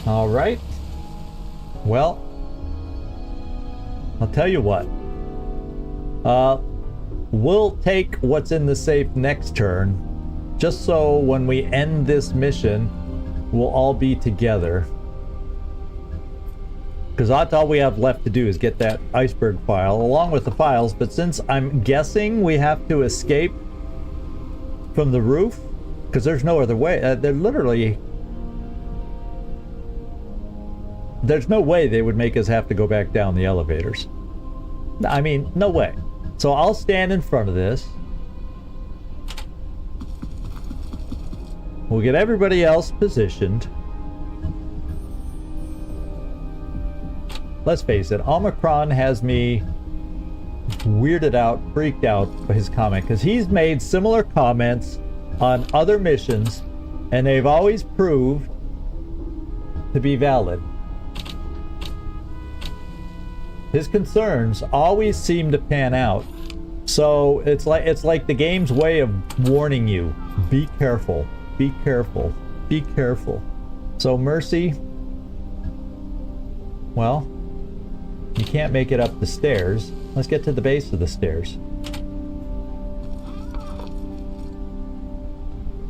All right. Well, I'll tell you what. We'll take what's in the safe next turn, just so when we end this mission, we'll all be together. Because that's all we have left to do is get that iceberg file along with the files. But since I'm guessing we have to escape from the roof, because there's no other way. There's no way they would make us have to go back down the elevators. I mean, no way. So I'll stand in front of this. We'll get everybody else positioned. Let's face it, Omicron has me weirded out, freaked out by his comment, because he's made similar comments on other missions, and they've always proved to be valid. His concerns always seem to pan out. So it's like the game's way of warning you. Be careful. Be careful. Be careful. So Mercy, well, you can't make it up the stairs. Let's get to the base of the stairs.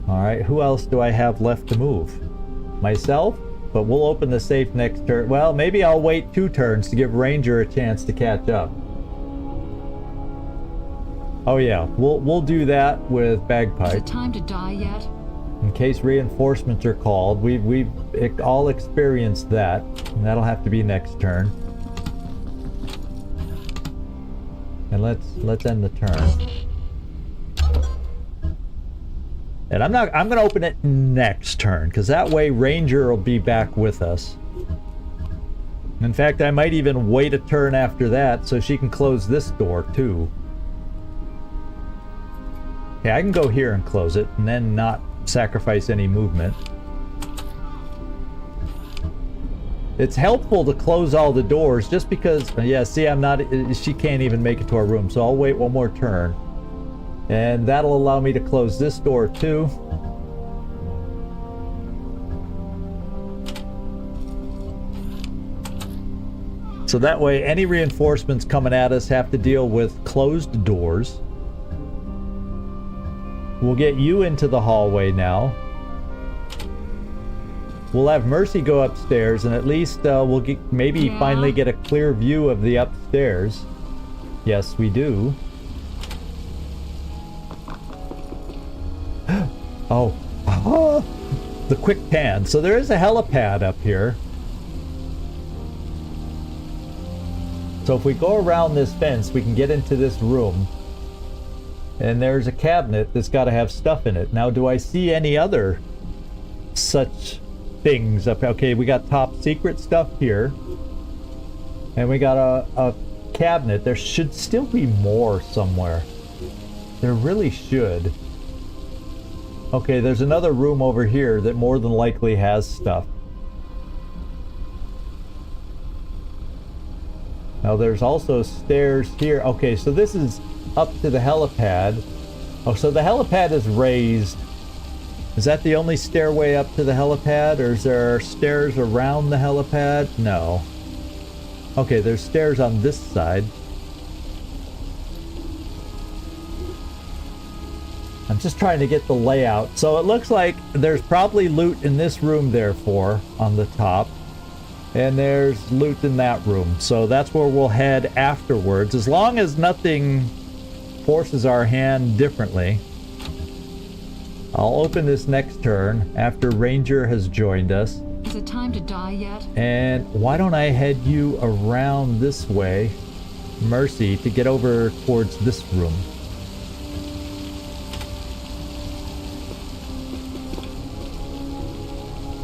Alright, who else do I have left to move? Myself? But we'll open the safe next turn. Well, maybe I'll wait 2 turns to give Ranger a chance to catch up. Oh yeah, we'll do that with Bagpipe. Is it time to die yet? In case reinforcements are called. We've all experienced that. And that'll have to be next turn. And let's end the turn. And I'm gonna open it next turn, because that way Ranger will be back with us. In fact, I might even wait a turn after that so she can close this door too. Okay, I can go here and close it and then not sacrifice any movement. It's helpful to close all the doors just because, yeah, see, she can't even make it to our room, so I'll wait 1 more turn. And that'll allow me to close this door too. So that way any reinforcements coming at us have to deal with closed doors. We'll get you into the hallway now. We'll have Mercy go upstairs, and at least we'll maybe finally get a clear view of the upstairs. Yes, we do. Oh, the quick pan. So there is a helipad up here. So if we go around this fence, we can get into this room. And there's a cabinet that's got to have stuff in it. Now, do I see any other such things up? Okay, we got top secret stuff here. And we got a cabinet. There should still be more somewhere. There really should. Okay, there's another room over here that more than likely has stuff. Now there's also stairs here. Okay, so this is up to the helipad. Oh, so the helipad is raised. Is that the only stairway up to the helipad, or is there stairs around the helipad? No. Okay, there's stairs on this side. I'm just trying to get the layout. So it looks like there's probably loot in this room, therefore, on the top. And there's loot in that room. So that's where we'll head afterwards, as long as nothing forces our hand differently. I'll open this next turn after Ranger has joined us. Is it time to die yet? And why don't I head you around this way, Mercy, to get over towards this room.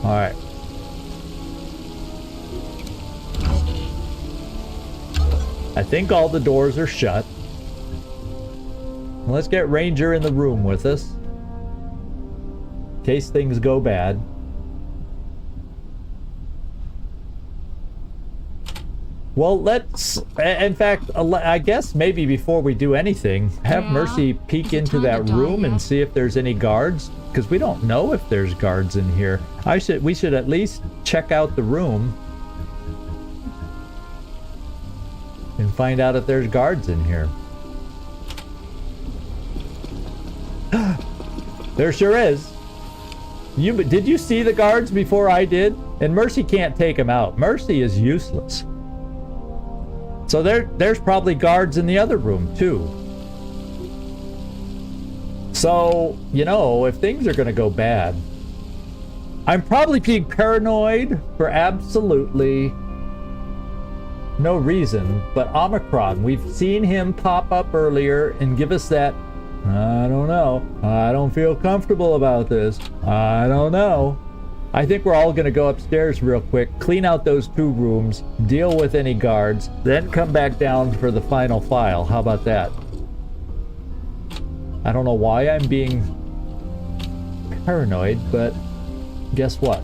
Alright. I think all the doors are shut. Let's get Ranger in the room with us, in case things go bad. Well, let's, in fact, I guess maybe before we do anything, have Mercy peek into that room and see if there's any guards, because we don't know if there's guards in here. We should at least check out the room and find out if there's guards in here. There sure is. Did you see the guards before I did? And Mercy can't take them out. Mercy is useless. So there's probably guards in the other room too. So, you know, if things are gonna go bad, I'm probably being paranoid for absolutely no reason, but Omicron, we've seen him pop up earlier and give us that, I don't know, I don't feel comfortable about this, I don't know. I think we're all gonna go upstairs real quick, clean out those 2 rooms, deal with any guards, then come back down for the final file. How about that? I don't know why I'm being paranoid, but guess what?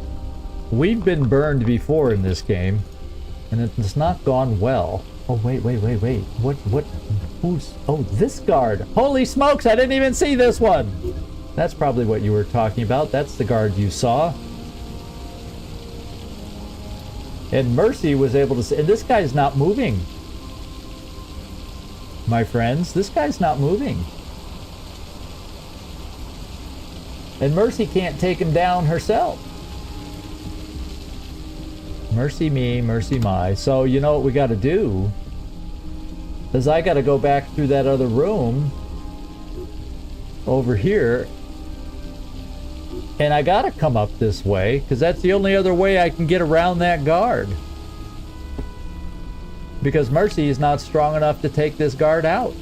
We've been burned before in this game, and it's not gone well. Oh, wait. What? Who's... Oh, this guard. Holy smokes, I didn't even see this one. That's probably what you were talking about. That's the guard you saw. And Mercy was able to see... And this guy's not moving. My friends, this guy's not moving. And Mercy can't take him down herself. Mercy me, mercy my. So you know what we got to do is I got to go back through that other room over here, and I got to come up this way because that's the only other way I can get around that guard, because Mercy is not strong enough to take this guard out.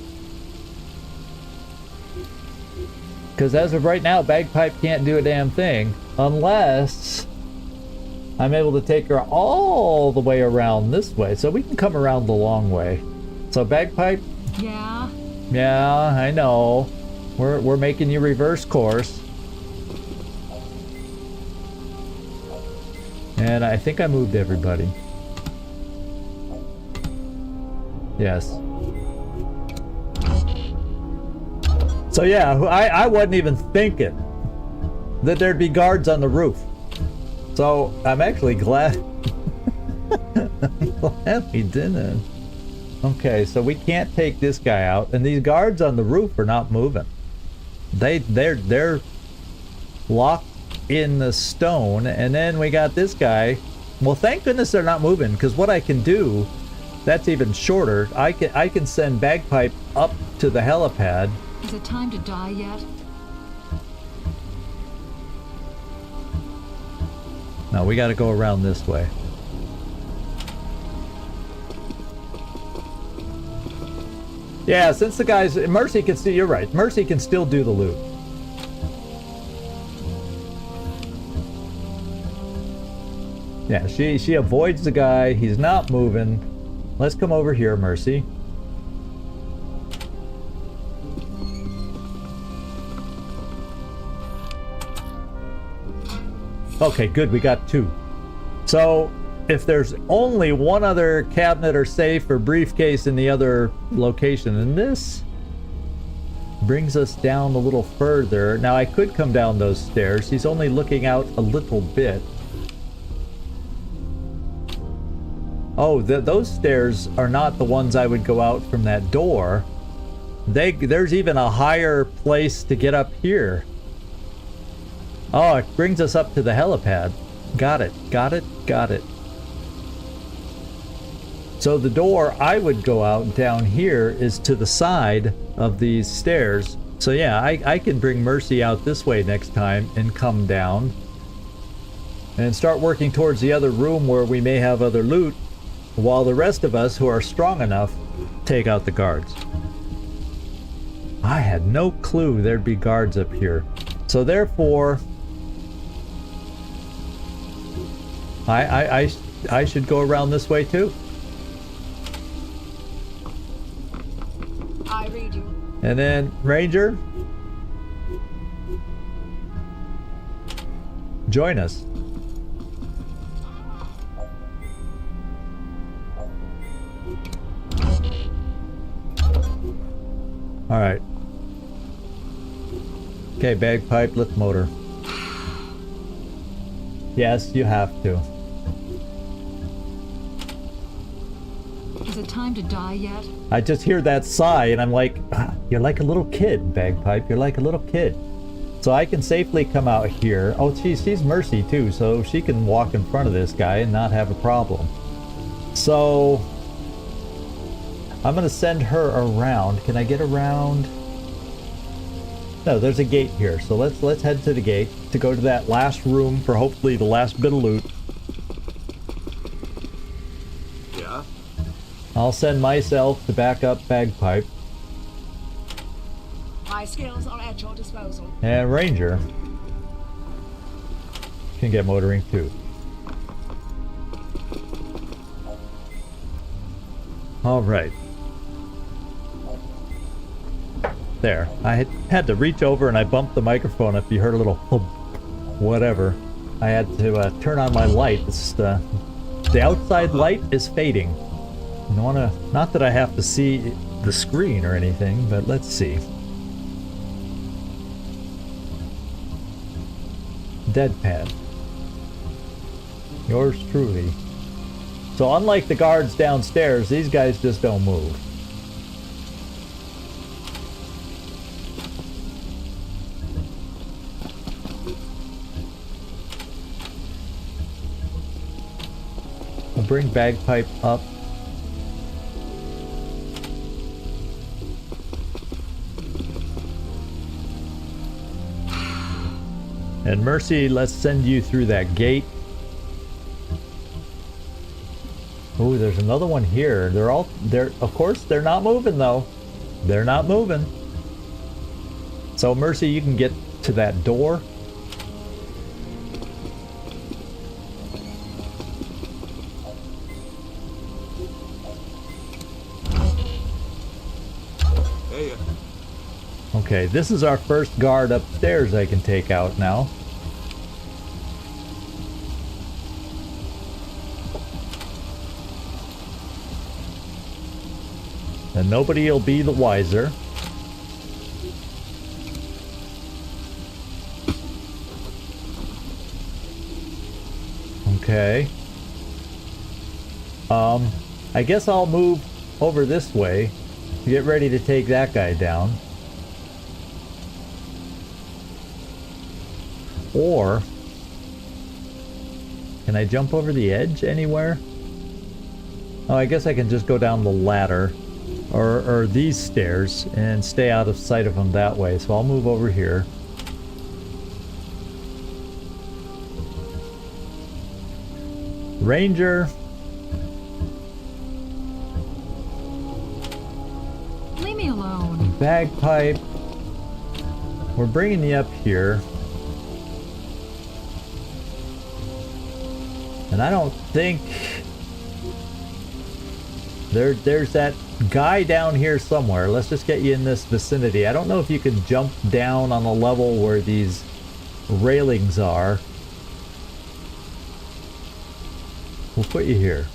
Because as of right now, Bagpipe can't do a damn thing unless I'm able to take her all the way around this way. So we can come around the long way. So Bagpipe? Yeah? Yeah, I know. We're making you reverse course. And I think I moved everybody. Yes. So yeah, I wasn't even thinking that there'd be guards on the roof. So I'm actually glad, I'm glad we didn't. Okay, so we can't take this guy out, and these guards on the roof are not moving. They're locked in the stone, and then we got this guy. Well, thank goodness they're not moving, because what I can do, that's even shorter. I can send Bagpipe up to the helipad. Is it time to die yet? No, we got to go around this way. Yeah, since the guys... Mercy can still... You're right. Mercy can still do the loot. Yeah, she avoids the guy. He's not moving. Let's come over here, Mercy. Okay, good. We got two. So, if there's only one other cabinet or safe or briefcase in the other location, and this brings us down a little further. Now, I could come down those stairs. He's only looking out a little bit. Oh, those stairs are not the ones I would go out from that door. There's even a higher place to get up here. Oh, it brings us up to the helipad. Got it. So the door I would go out down here is to the side of these stairs. So yeah, I can bring Mercy out this way next time and come down and start working towards the other room where we may have other loot, while the rest of us who are strong enough take out the guards. I had no clue there'd be guards up here. So therefore, I should go around this way too. I read you. And then Ranger, join us. All right. Okay, Bagpipe, lift motor. Yes, you have to. Is it time to die yet? I just hear that sigh and I'm like, you're like a little kid, Bagpipe. You're like a little kid. So I can safely come out here. Oh, she's Mercy too, so she can walk in front of this guy and not have a problem. So I'm gonna send her around. Can I get around? No, there's a gate here. So let's head to the gate to go to that last room for hopefully the last bit of loot. Yeah? I'll send myself to back up Bagpipe. My skills are at your disposal. And Ranger can get motoring too. All right. There. I had to reach over and I bumped the microphone. If you heard a little whatever, I had to turn on my light. It's the outside light is fading. Not that I have to see the screen or anything, but let's see. Deadpan. Yours truly. So unlike the guards downstairs, these guys just don't move. We'll bring Bagpipe up. And Mercy, let's send you through that gate. Oh, there's another one here. Of course, they're not moving though. They're not moving. So Mercy, you can get to that door. Hey. Okay, this is our first guard upstairs I can take out now. And nobody will be the wiser. Okay. I guess I'll move over this way to get ready to take that guy down. Or can I jump over the edge anywhere? Oh, I guess I can just go down the ladder or these stairs and stay out of sight of them that way. So I'll move over here. Ranger. Leave me alone. Bagpipe. We're bringing you up here. And I don't think there's that guy down here somewhere. Let's just get you in this vicinity. I don't know if you can jump down on the level where these railings are. We'll put you here.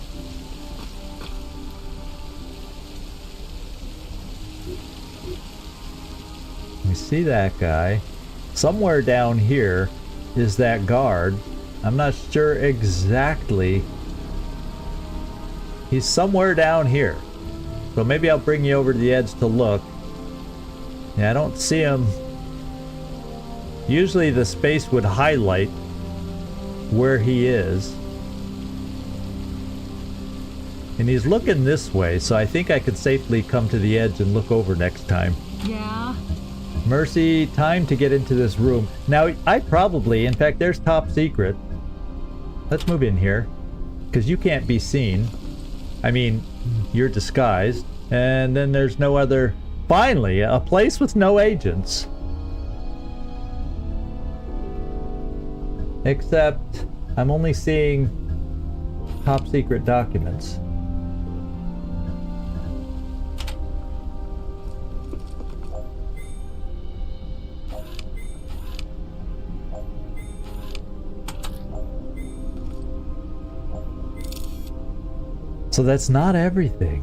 We see that guy. Somewhere down here is that guard. I'm not sure exactly. He's somewhere down here. So maybe I'll bring you over to the edge to look. Yeah, I don't see him. Usually the space would highlight where he is. And he's looking this way, so I think I could safely come to the edge and look over next time. Yeah? Mercy, time to get into this room. Now, in fact, there's top secret. Let's move in here, because you can't be seen. I mean, you're disguised. And then there's no other... Finally, a place with no agents. Except, I'm only seeing top secret documents. So that's not everything.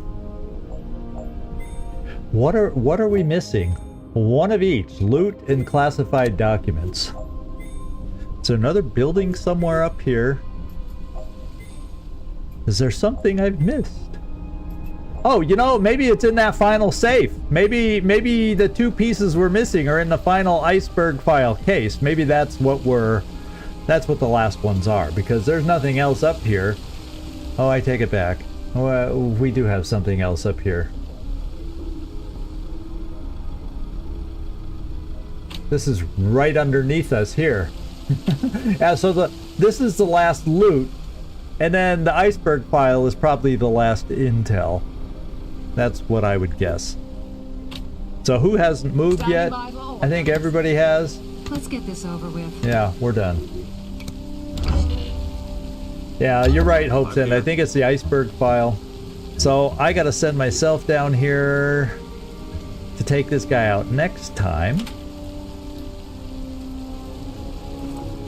What are we missing? One of each: loot and classified documents. Is there another building somewhere up here? Is there something I've missed? Oh, you know, maybe it's in that final safe. Maybe the two pieces we're missing are in the final iceberg file case. Maybe that's what the last ones are, because there's nothing else up here. Oh, I take it back. Well, we do have something else up here. This is right underneath us here. Yeah, so this is the last loot, and then the iceberg file is probably the last intel. That's what I would guess. So who hasn't moved yet? I think everybody has. Let's get this over with. Yeah, we're done. Yeah, you're right, Hope's End. I think it's the iceberg file. So I gotta send myself down here to take this guy out next time.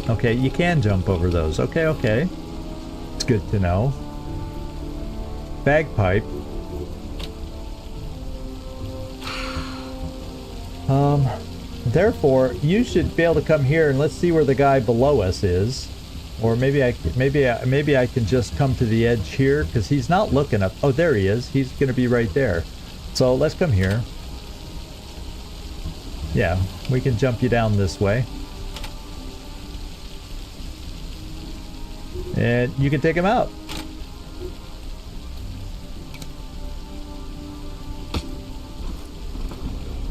Okay, you can jump over those. Okay. It's good to know. Bagpipe. Therefore, you should be able to come here and let's see where the guy below us is. Or maybe I can just come to the edge here because he's not looking up. Oh, there he is. He's going to be right there. So let's come here. Yeah, we can jump you down this way. And you can take him out.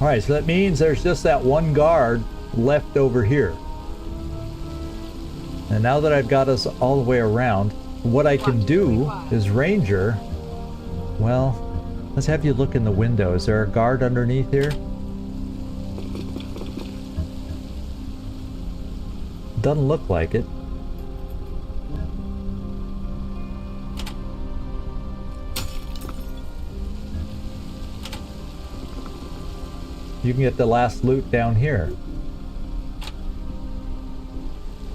Alright, so that means there's just that one guard left over here. And now that I've got us all the way around, what I can do is Ranger. Well, let's have you look in the window. Is there a guard underneath here? Doesn't look like it. You can get the last loot down here.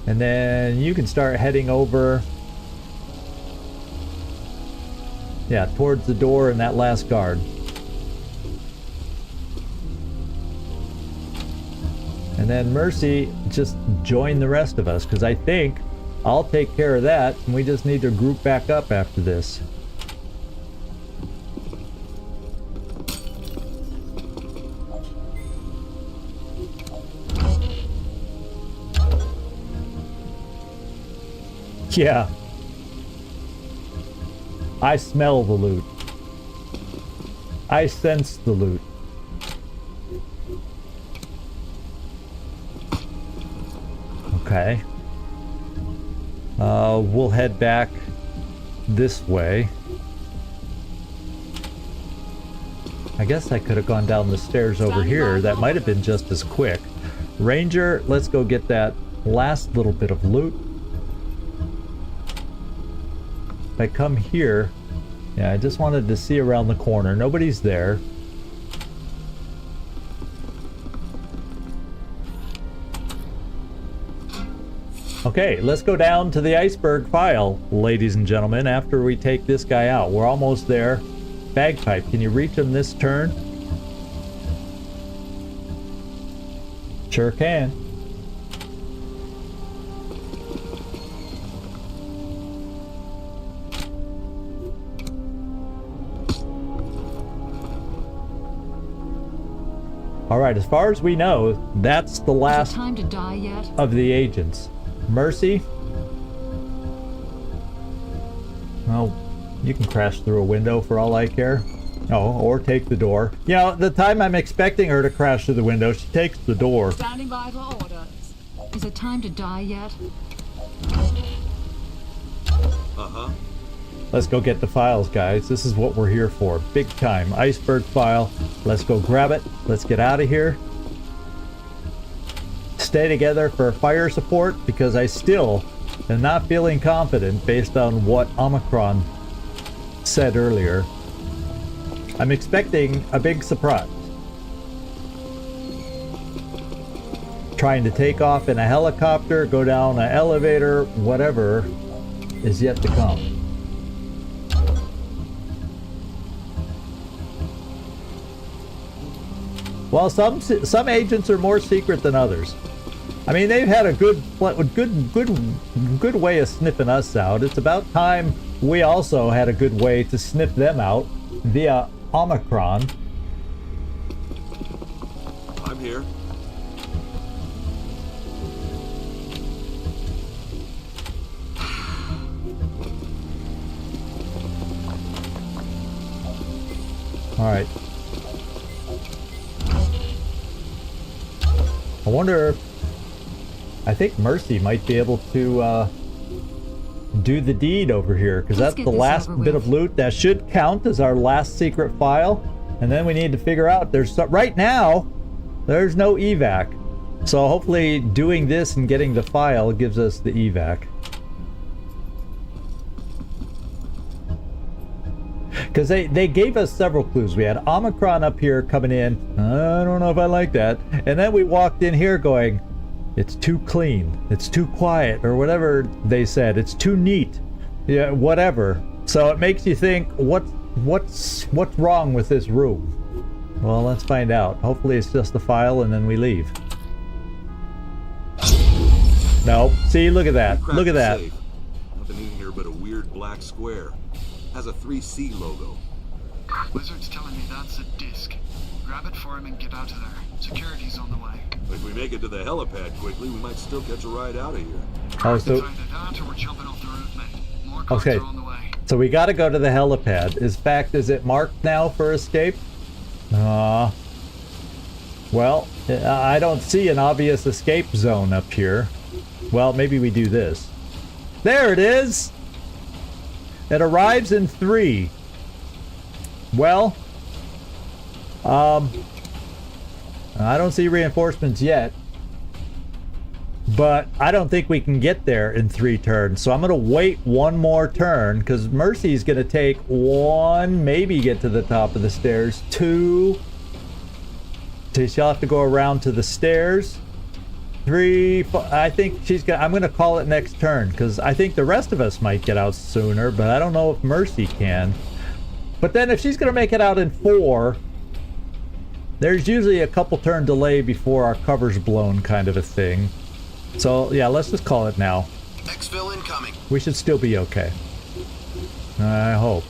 And then you can start heading over. Yeah, towards the door and that last guard. And then Mercy, just join the rest of us, because I think I'll take care of that, and we just need to group back up after this. Yeah. I smell the loot. I sense the loot. Okay. We'll head back this way. I guess I could have gone down the stairs over here. That might have been just as quick. Ranger, let's go get that last little bit of loot. If I come here, yeah, I just wanted to see around the corner. Nobody's there. Okay, let's go down to the iceberg file, ladies and gentlemen, after we take this guy out. We're almost there. Bagpipe, can you reach him this turn? Sure can. Alright, as far as we know, that's the last time to die yet? Of the agents. Mercy? Well, you can crash through a window for all I care. Oh, or take the door. You know, the time I'm expecting her to crash through the window, she takes the door. Standing by for orders. Is it time to die yet? Uh-huh. Let's go get the files, guys. This is what we're here for. Big time. Iceberg file. Let's go grab it. Let's get out of here. Stay together for fire support, because I still am not feeling confident based on what Omicron said earlier. I'm expecting a big surprise. Trying to take off in a helicopter, go down an elevator, whatever is yet to come. Well, some agents are more secret than others. I mean, they've had a good way of sniffing us out. It's about time we also had a good way to sniff them out via Omicron. I'm here. All right. I wonder if, I think Mercy might be able to do the deed over here, because that's the last bit of loot. That should count as our last secret file. And then we need to figure out, right now, there's no evac. So hopefully doing this and getting the file gives us the evac. Because they gave us several clues. We had Omicron up here coming in. I don't know if I like that. And then we walked in here going, it's too clean, it's too quiet, or whatever they said. It's too neat. Yeah, whatever. So it makes you think, what's wrong with this room? Well, let's find out. Hopefully it's just the file and then we leave. Nope. See, look at that. Look at that. Safe. Nothing in here but a weird black square. Has a 3C logo. Wizard's telling me that's a disc. Grab it for him and get out of there. Security's on the way. If we make it to the helipad quickly, we might still catch a ride out of here. Oh, so It's either that or we're jumping off the roof, mate. More cars okay. are on the way. So we got to go to the helipad. Is it marked now for escape? Well, I don't see an obvious escape zone up here. Well, maybe we do this. There it is! It arrives in 3. Well, I don't see reinforcements yet. But I don't think we can get there in 3 turns. So I'm going to wait one more turn, because Mercy's going to take 1, maybe get to the top of the stairs. 2. So she'll have to go around to the stairs. 3, 4, I think I'm going to call it next turn, because I think the rest of us might get out sooner, but I don't know if Mercy can. But then if she's going to make it out in 4, there's usually a couple turn delay before our cover's blown, kind of a thing. So, yeah, let's just call it now. Exfil incoming. We should still be okay. I hope.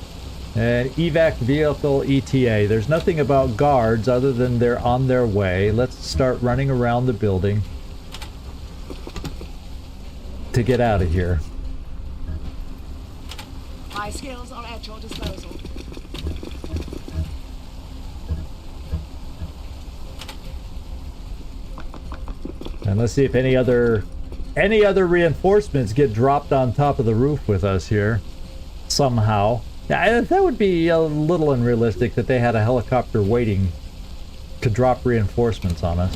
And evac vehicle ETA. There's nothing about guards other than they're on their way. Let's start running around the building to get out of here. My skills are at your disposal. And let's see if any other reinforcements get dropped on top of the roof with us here somehow. Yeah, that would be a little unrealistic that they had a helicopter waiting to drop reinforcements on us.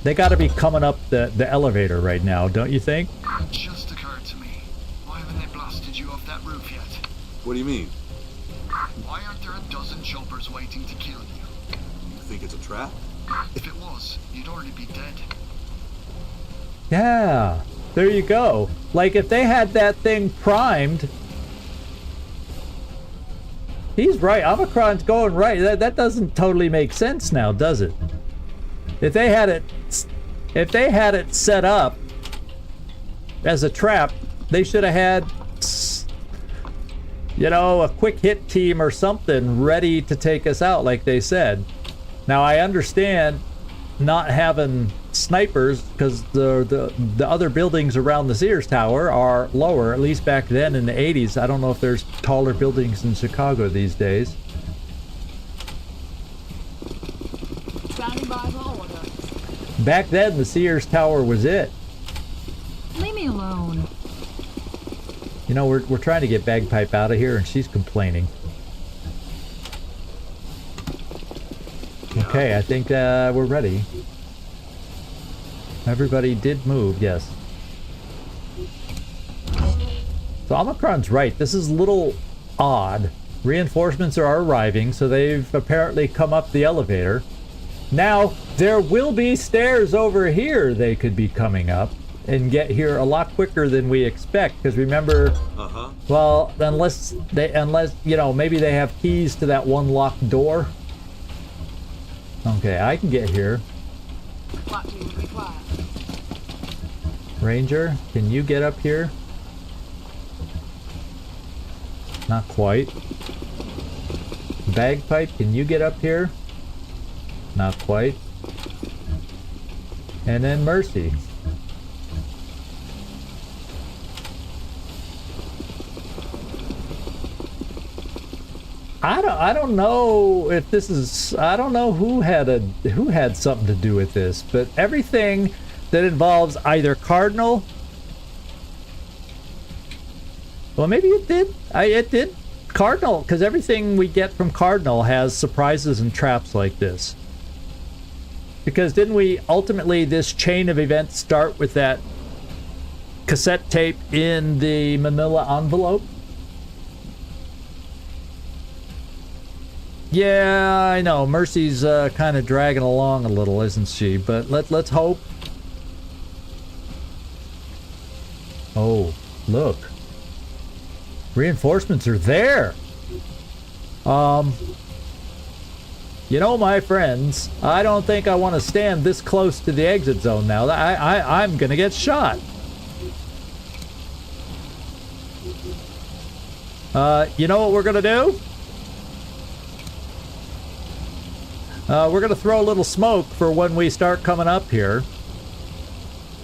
They got to be coming up the elevator right now, don't you think? It just occurred to me. Why haven't they blasted you off that roof yet? What do you mean? Why aren't there a dozen choppers waiting to kill you? You think it's a trap? If it was, you'd already be dead. Yeah, there you go. Like if they had that thing primed. He's right. Omicron's going right. That doesn't totally make sense now, does it? If they had it set up as a trap, they should have had, you know, a quick hit team or something ready to take us out, like they said. Now I understand not having snipers because the other buildings around the Sears Tower are lower, at least back then in the 80s. I don't know if there's taller buildings in Chicago these days. Standing by for order. Back then the Sears Tower was it. Leave me alone. You know, we're trying to get Bagpipe out of here and she's complaining. Okay, I think we're ready. Everybody did move, yes. So Omicron's right. This is a little odd. Reinforcements are arriving, so they've apparently come up the elevator. Now, there will be stairs over here they could be coming up and get here a lot quicker than we expect, because remember, well, unless you know, maybe they have keys to that one locked door. Okay, I can get here. What do you require? Ranger, can you get up here? Not quite. Bagpipe, can you get up here? Not quite. And then Mercy. I don't know if this is, I don't know who had something to do with this, but everything that involves either Cardinal, well, maybe it did. It did Cardinal, because everything we get from Cardinal has surprises and traps like this. Because didn't we ultimately, this chain of events start with that cassette tape in the manila envelope? Yeah, I know. Mercy's kind of dragging along a little, isn't she? But let's hope. Oh, look. Reinforcements are there. You know, my friends, I don't think I want to stand this close to the exit zone now. I'm gonna get shot. You know what we're gonna do? We're gonna throw a little smoke for when we start coming up here.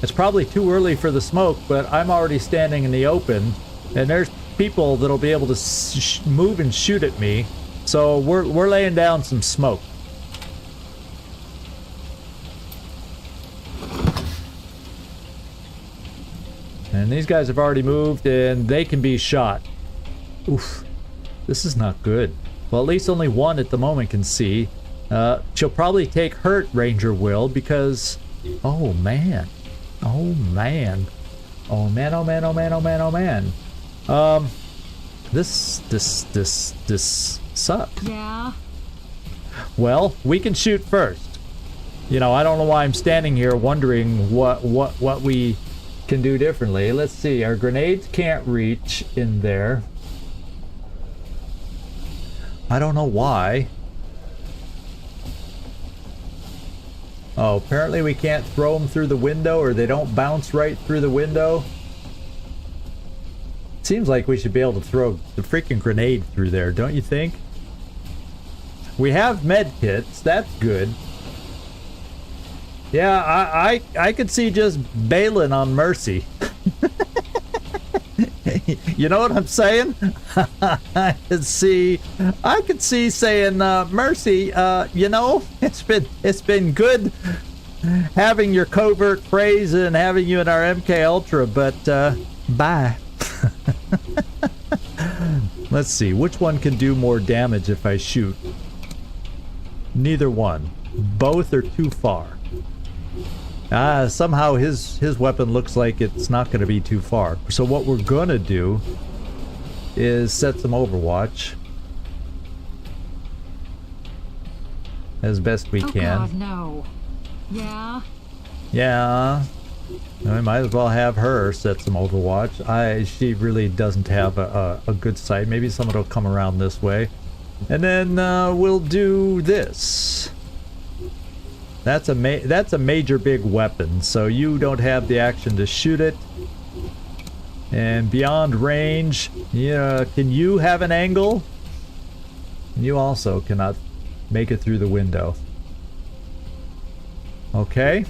It's probably too early for the smoke, but I'm already standing in the open, and there's people that'll be able to move and shoot at me. So we're laying down some smoke. And these guys have already moved, and they can be shot. Oof. This is not good. Well, at least only one at the moment can see. She'll probably take hurt, Ranger will, because... Oh, man. Oh, man. Oh, man, oh, man, oh, man, oh, man, oh, man. This sucks. Yeah? Well, we can shoot first. You know, I don't know why I'm standing here wondering what we can do differently. Let's see. Our grenades can't reach in there. I don't know why. Oh, apparently we can't throw them through the window, or they don't bounce right through the window. Seems like we should be able to throw the freaking grenade through there, don't you think? We have med kits, that's good. Yeah, I could see just bailing on Mercy. You know what I'm saying? I could see saying, Mercy, you know, it's been good having your covert praise and having you in our MK Ultra, but bye. Let's see, which one can do more damage if I shoot? Neither one. Both are too far. Somehow his weapon looks like it's not going to be too far. So what we're going to do is set some Overwatch as best we can. Oh God, no. Yeah? Yeah. We might as well have her set some Overwatch. She really doesn't have a good sight. Maybe someone will come around this way. And then we'll do this. That's a major big weapon, so you don't have the action to shoot it. And beyond range, yeah, can you have an angle? You also cannot make it through the window. Okay.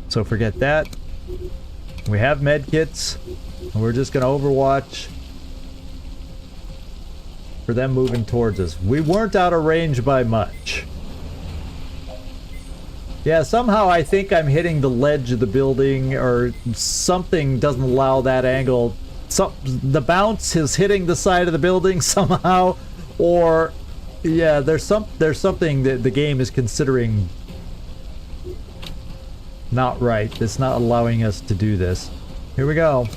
So forget that. We have medkits, and we're just gonna Overwatch for them moving towards us. We weren't out of range by much. Yeah, somehow I think I'm hitting the ledge of the building, or something doesn't allow that angle. The bounce is hitting the side of the building somehow, or yeah, there's something that the game is considering not right. That's not allowing us to do this. Here we go.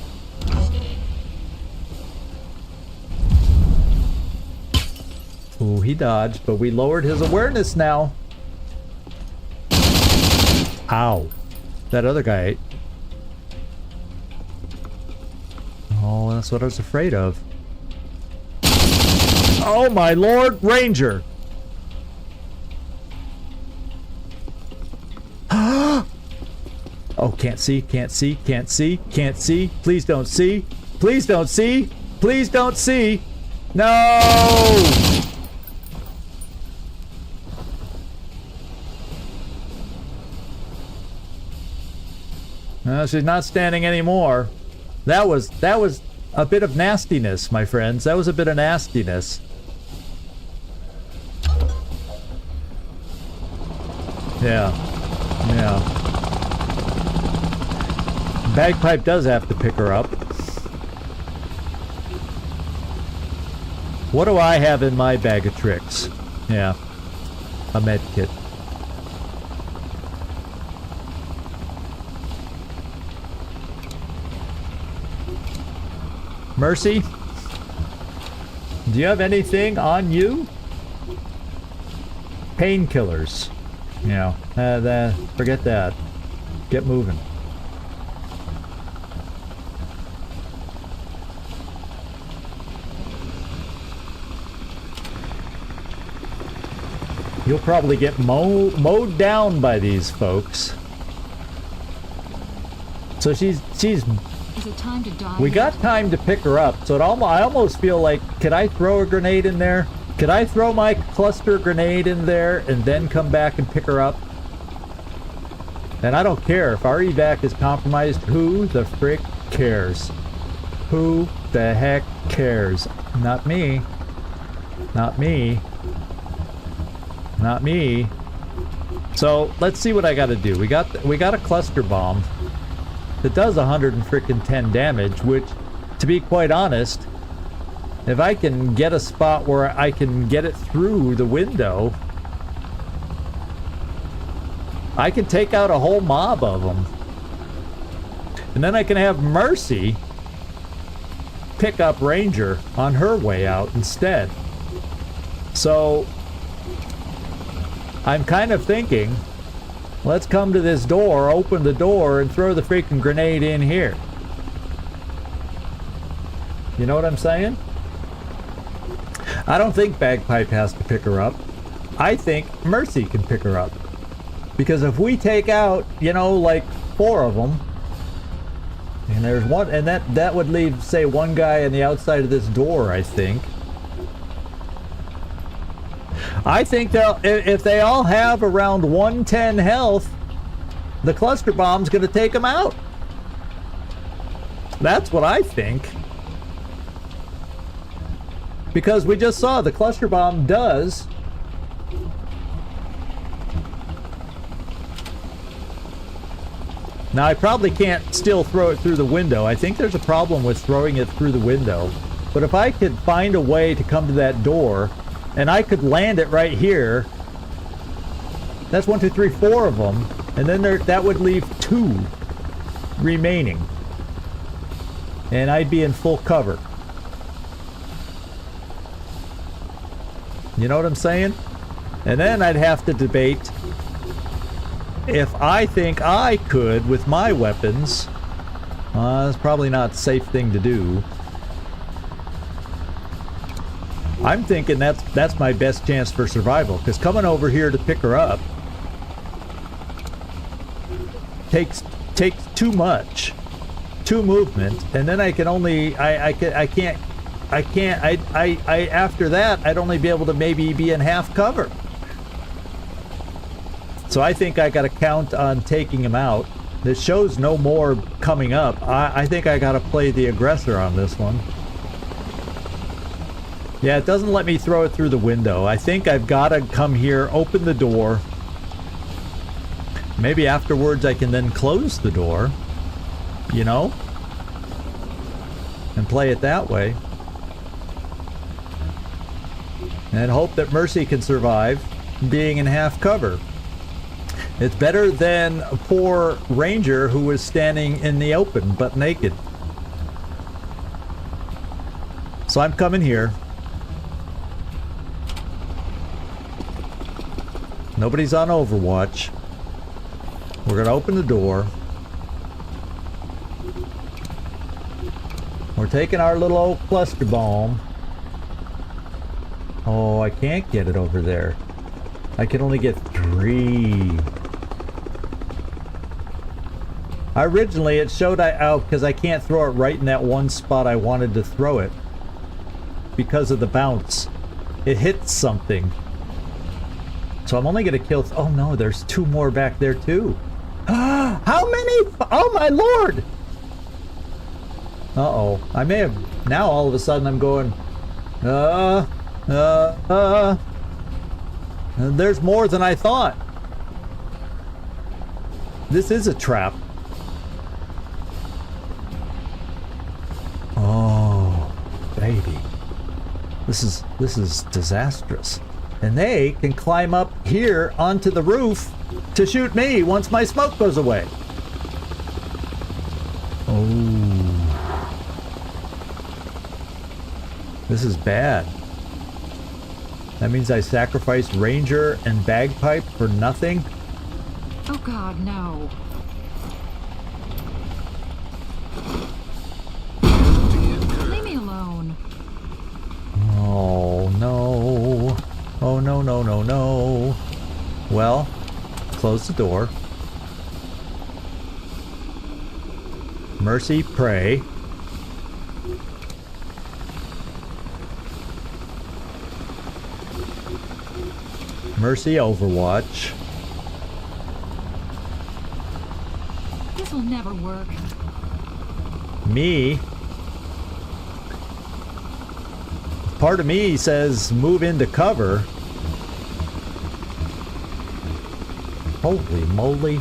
Ooh, he dodged, but we lowered his awareness now. Ow. That other guy. Oh, that's what I was afraid of. Oh my lord, Ranger! Oh, can't see, can't see, can't see, can't see. Please don't see. Please don't see. Please don't see. No! No, she's not standing anymore. That was a bit of nastiness, my friends. That was a bit of nastiness. Yeah. Yeah. Bagpipe does have to pick her up. What do I have in my bag of tricks? Yeah. A med kit. Mercy, do you have anything on you? Painkillers. Yeah, forget that. Get moving. You'll probably get mowed down by these folks. So she's. Is it time to die We yet? got time to pick her up. So I almost feel like, could I throw a grenade in there? Could I throw my cluster grenade in there and then come back and pick her up? And I don't care if our evac is compromised. Who the frick cares? Who the heck cares? Not me. Not me. Not me. So let's see what I got to do. We got a cluster bomb that does 110 damage, which, to be quite honest, if I can get a spot where I can get it through the window, I can take out a whole mob of them. And then I can have Mercy pick up Ranger on her way out instead. So I'm kind of thinking, let's come to this door, open the door, and throw the freaking grenade in here. You know what I'm saying? I don't think Bagpipe has to pick her up. I think Mercy can pick her up. Because if we take out, you know, like 4 of them, and there's one, and that would leave, say, one guy on the outside of this door, I think. I think if they all have around 110 health, the cluster bomb's going to take them out. That's what I think. Because we just saw the cluster bomb does. Now I probably can't still throw it through the window. I think there's a problem with throwing it through the window. But if I could find a way to come to that door, and I could land it right here, that's 1, 2, 3, 4 of them, and then that would leave 2 remaining. And I'd be in full cover. You know what I'm saying? And then I'd have to debate if I think I could with my weapons. That's probably not a safe thing to do. I'm thinking that's my best chance for survival, because coming over here to pick her up takes too much, too movement, and then I can only after that I'd only be able to maybe be in half cover. So I think I got to count on taking him out. This shows no more coming up. I think I got to play the aggressor on this one. Yeah, it doesn't let me throw it through the window. I think I've got to come here, open the door. Maybe afterwards I can then close the door, you know, and play it that way. And hope that Mercy can survive being in half cover. It's better than a poor Ranger who was standing in the open, but naked. So I'm coming here. Nobody's on Overwatch. We're gonna open the door. We're taking our little old cluster bomb. Oh, I can't get it over there. I can only get 3. Originally it showed because I can't throw it right in that one spot I wanted to throw it. Because of the bounce. It hits something. So I'm only gonna kill, oh no, there's 2 more back there too. How many? Oh my lord! Uh-oh. I may have, now all of a sudden I'm going, there's more than I thought. This is a trap. Oh, baby. This is disastrous. And they can climb up here onto the roof to shoot me once my smoke goes away. Oh. This is bad. That means I sacrificed Ranger and Bagpipe for nothing? Oh God, no. Empty and Leave me alone. Oh no. Oh, no, no, no, no. Well, close the door. Mercy, pray. Mercy, Overwatch. This will never work. Me. Part of me says move into cover. Holy moly.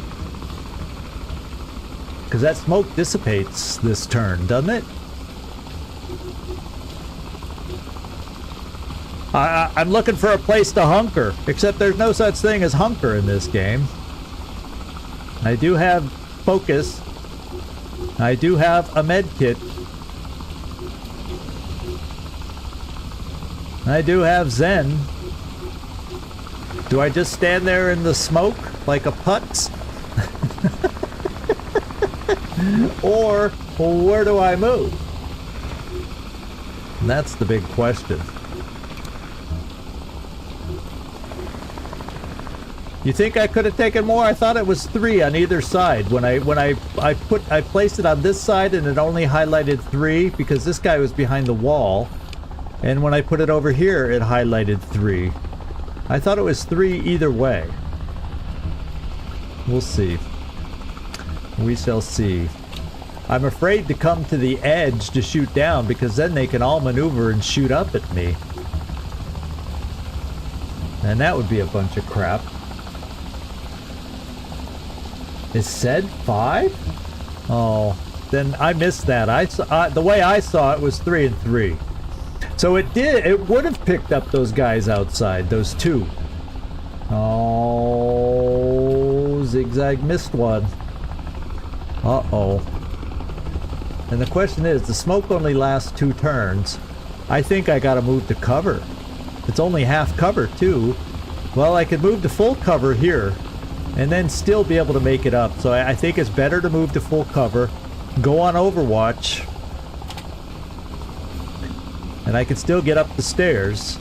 Because that smoke dissipates this turn, doesn't it? I'm looking for a place to hunker, except there's no such thing as hunker in this game. I do have focus. I do have a med kit. I do have Zen. Do I just stand there in the smoke like a putz? Or where do I move? That's the big question. You think I could have taken more? I thought it was 3 on either side. When I placed it on this side and it only highlighted 3 because this guy was behind the wall. And when I put it over here, it highlighted 3. I thought it was 3 either way. We'll see. We shall see. I'm afraid to come to the edge to shoot down because then they can all maneuver and shoot up at me. And that would be a bunch of crap. It said 5? Oh, then I missed that. The way I saw it was 3 and 3. So it would have picked up those guys outside, those 2. Oh, Zigzag missed one. Uh-oh. And the question is, the smoke only lasts 2 turns. I think I gotta move to cover. It's only half cover, too. Well, I could move to full cover here, and then still be able to make it up. So I think it's better to move to full cover, go on Overwatch, and I can still get up the stairs,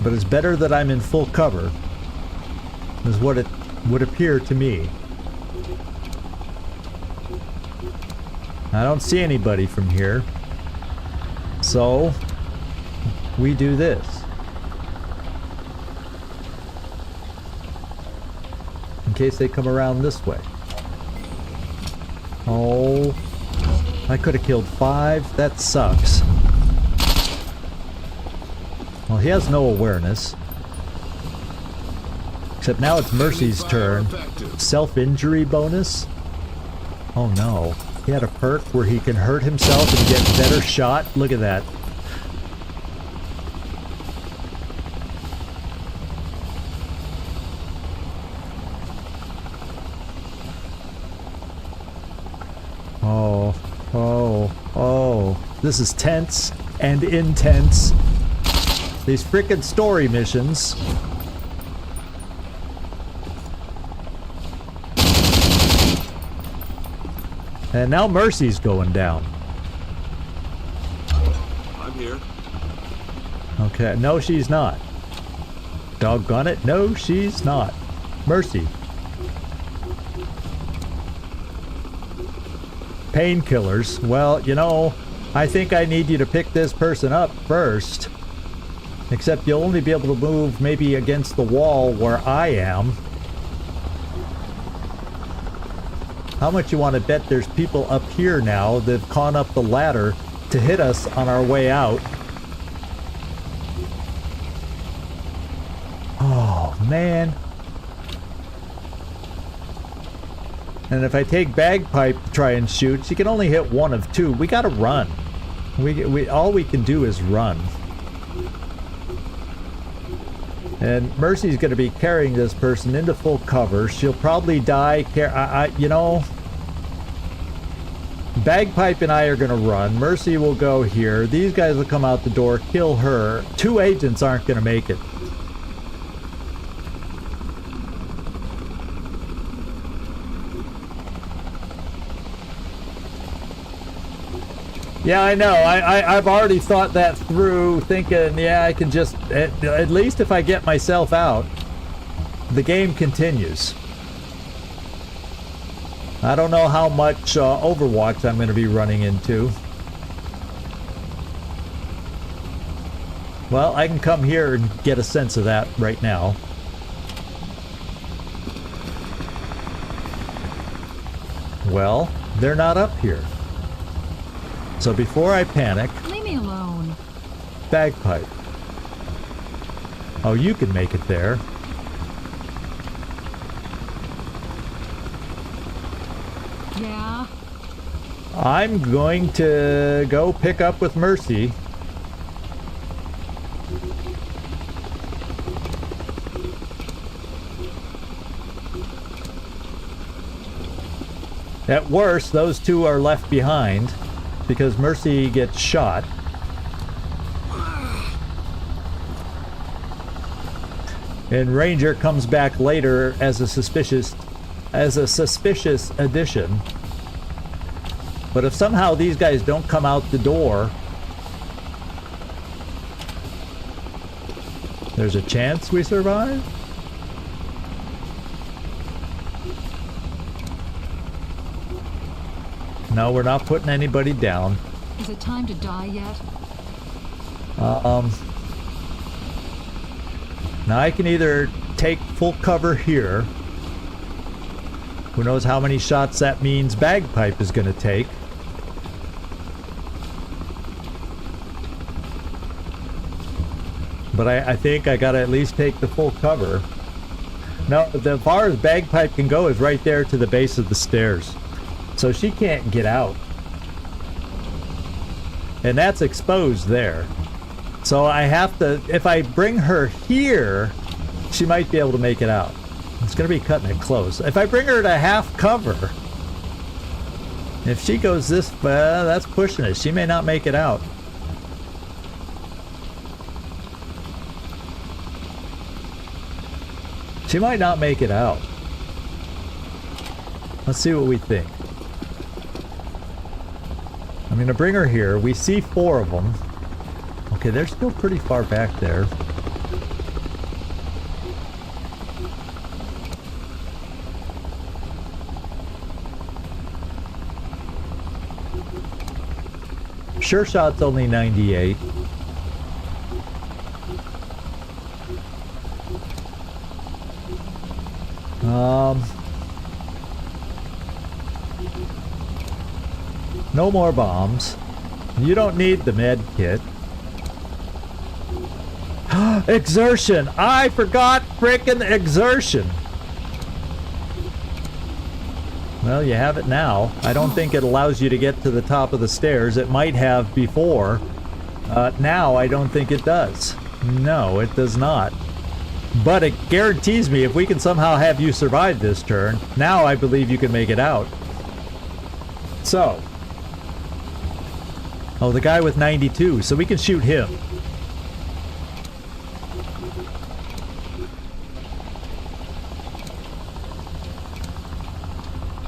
but it's better that I'm in full cover, is what it would appear to me. I don't see anybody from here, so we do this. In case they come around this way. Oh, I could have killed 5. That sucks. Well, he has no awareness. Except now it's Mercy's turn. Self-injury bonus? Oh no. He had a perk where he can hurt himself and get better shot. Look at that. Oh, oh, oh. This is tense and intense. These frickin' story missions. And now Mercy's going down. I'm here. Okay, no she's not. Doggone it, no she's not. Mercy. Painkillers. Well, you know, I think I need you to pick this person up first. Except you'll only be able to move maybe against the wall where I am. How much you want to bet there's people up here now that've gone up the ladder to hit us on our way out? Oh, man. And if I take bagpipe to try and shoot, she can only hit 1 of 2. We gotta run. All we can do is run. And Mercy's going to be carrying this person into full cover. She'll probably die. You know, Bagpipe and I are going to run. Mercy will go here. These guys will come out the door, kill her. 2 agents aren't going to make it. Yeah, I know. I've already thought that through, thinking, yeah, I can just... At least if I get myself out, the game continues. I don't know how much Overwatch I'm going to be running into. Well, I can come here and get a sense of that right now. Well, they're not up here. So before I panic... Leave me alone. Bagpipe. Oh, you can make it there. Yeah? I'm going to go pick up with Mercy. At worst, those two are left behind because Mercy gets shot. And Ranger comes back later as a suspicious addition. But if somehow these guys don't come out the door, there's a chance we survive? No, we're not putting anybody down. Is it time to die yet? Now I can either take full cover here. Who knows how many shots that means Bagpipe is going to take. But I think I gotta at least take the full cover. No, as far as Bagpipe can go is right there to the base of the stairs. So she can't get out. And that's exposed there. So I have to, if I bring her here, she might be able to make it out. It's going to be cutting it close. If I bring her to half cover, if she goes this, that's pushing it. She may not make it out. She might not make it out. Let's see what we think. I'm going to bring her here. We see 4 of them. Okay, they're still pretty far back there. Sure shot's only 98. No more bombs. You don't need the med kit. Exertion! I forgot frickin' exertion! Well, you have it now. I don't think it allows you to get to the top of the stairs. It might have before. Now, I don't think it does. No, it does not. But it guarantees me if we can somehow have you survive this turn, now I believe you can make it out. So. Oh, the guy with 92, so we can shoot him.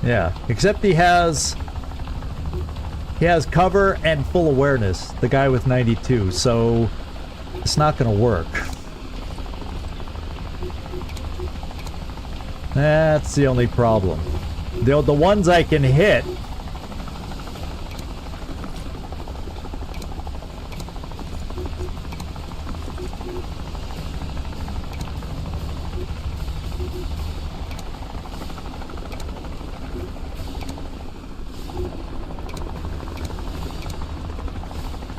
Yeah, except he has cover and full awareness, the guy with 92, so it's not going to work. That's the only problem. The ones I can hit.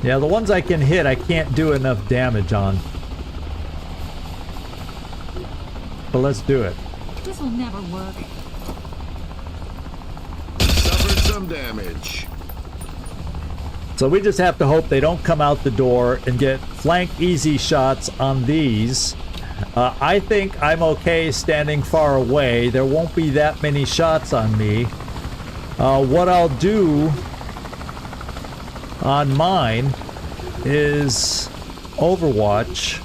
Yeah, the ones I can hit, I can't do enough damage on. But let's do it. This will never work. Suffered some damage. So we just have to hope they don't come out the door and get flank easy shots on these. I think I'm okay standing far away. There won't be that many shots on me. What I'll do on mine is Overwatch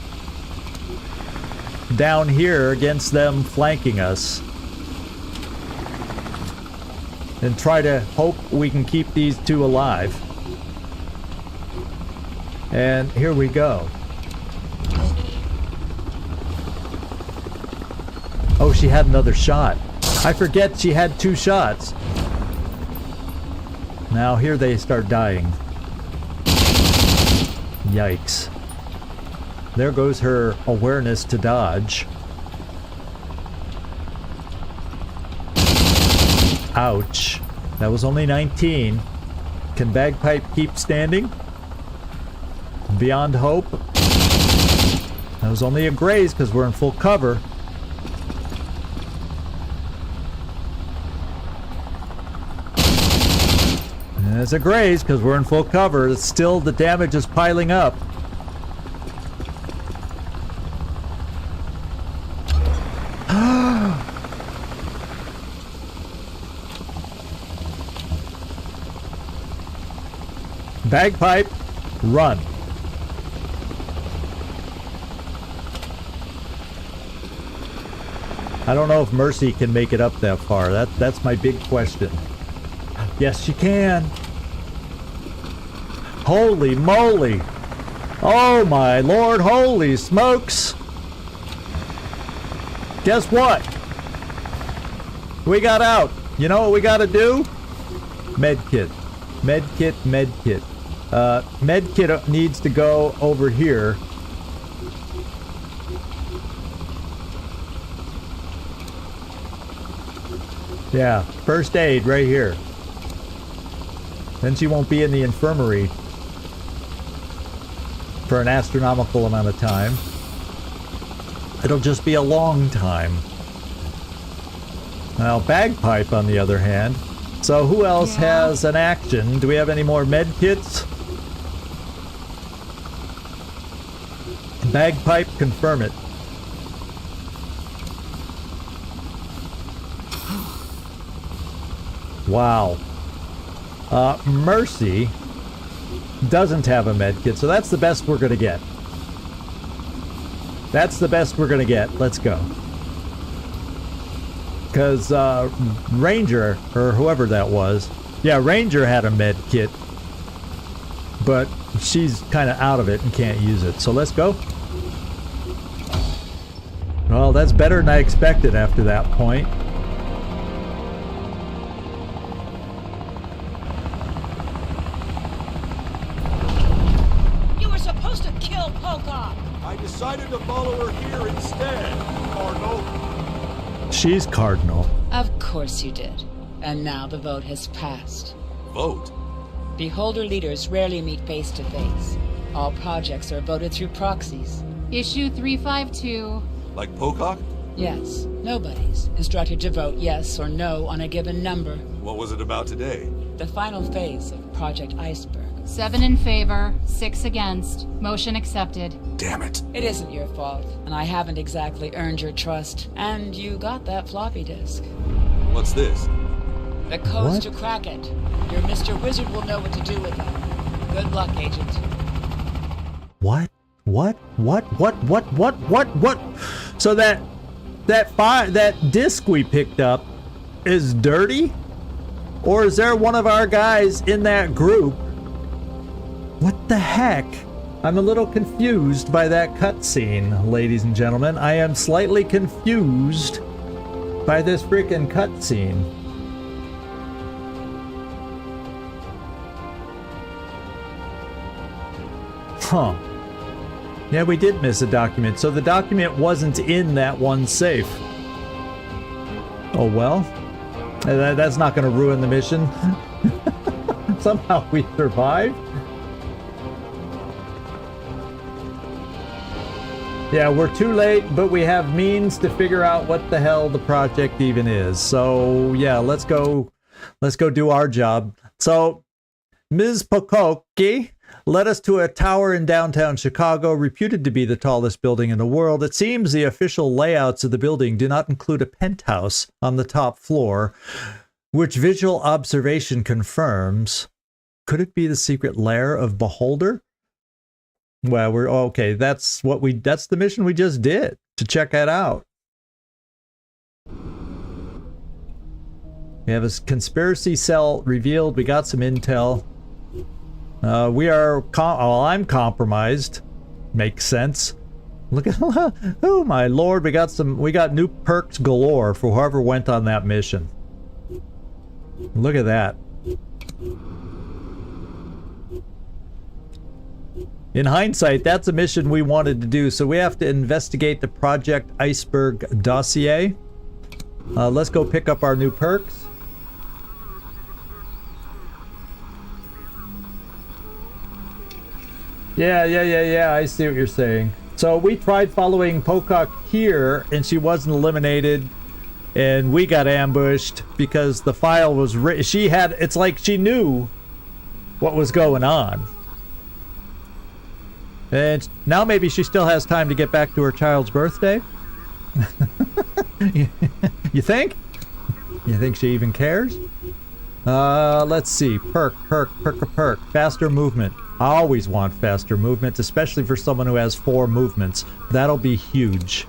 down here against them flanking us and try to hope we can keep these two alive. And here we go. Oh, she had another shot. I forget she had 2 shots. Now here they start dying. Yikes. There goes her awareness to dodge. Ouch. That was only 19. Can Bagpipe keep standing? Beyond hope. That was only a graze because we're in full cover. And it's a graze because we're in full cover. Still, the damage is piling up. Bagpipe, run. I don't know if Mercy can make it up that far. That's my big question. Yes, she can. Holy moly. Oh my lord, holy smokes. Guess what? We got out. You know what we gotta do? Medkit. Medkit, medkit. Medkit needs to go over here. Yeah, first aid right here. Then she won't be in the infirmary for an astronomical amount of time. It'll just be a long time. Now, Bagpipe, on the other hand. So who else has an action? Do we have any more med kits? Bagpipe, confirm it. Wow. Mercy doesn't have a med kit, so that's the best we're gonna get. That's the best we're gonna get. Let's go. Because Ranger, or whoever that was, yeah, Ranger had a med kit, but she's kind of out of it and can't use it. So let's go. Well, that's better than I expected after that point. You were supposed to kill Polka! I decided to follow her here instead, Cardinal. She's Cardinal. Of course you did. And now the vote has passed. Vote? Beholder leaders rarely meet face to face. All projects are voted through proxies. Issue 352. Like Pocock? Yes, nobody's instructed to vote yes or no on a given number. What was it about today? The final phase of Project Iceberg. 7 in favor, 6 against. Motion accepted. Damn it. It isn't your fault, and I haven't exactly earned your trust. And you got that floppy disk. What's this? The codes What? to crack it. Your Mr. Wizard will know what to do with them. Good luck, Agent. What? What? So that disc we picked up is dirty? Or is there one of our guys in that group? What the heck? I'm a little confused by that cutscene, ladies and gentlemen. I am slightly confused by this freaking cutscene. Huh. Yeah, we did miss a document. So the document wasn't in that one safe. Oh well. That's not going to ruin the mission. Somehow we survived. Yeah, we're too late, but we have means to figure out what the hell the project even is. So yeah, let's go do our job. So Ms. Pokoki led us to a tower in downtown Chicago, reputed to be the tallest building in the world. It seems the official layouts of the building do not include a penthouse on the top floor, which visual observation confirms. Could it be the secret lair of Beholder? Well, we're okay. That's the mission we just did, to check that out. We have a conspiracy cell revealed. We got some intel. I'm compromised. Makes sense. Look at, oh my lord, we got new perks galore for whoever went on that mission. Look at that. In hindsight, that's a mission we wanted to do, so we have to investigate the Project Iceberg dossier. Let's go pick up our new perks. Yeah, I see what you're saying. So we tried following Pocock here, and she wasn't eliminated, and we got ambushed because the file was it's like she knew what was going on. And now maybe she still has time to get back to her child's birthday? You think? You think she even cares? Let's see. Perk. Faster movement. I always want faster movement, especially for someone who has 4 movements. That'll be huge.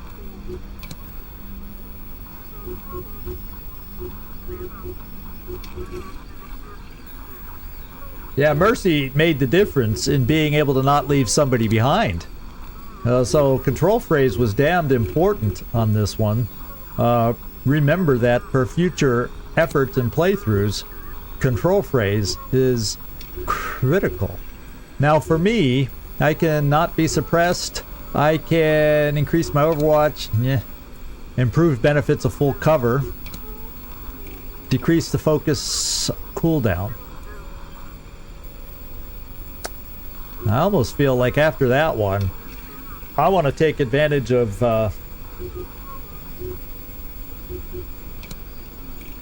Yeah, Mercy made the difference in being able to not leave somebody behind. So control phrase was damned important on this one. Remember that for future efforts and playthroughs, control phrase is critical. Now for me, I can not be suppressed. I can increase my Overwatch. Improved benefits of full cover. Decrease the focus cooldown. I almost feel like after that one, I want to take advantage of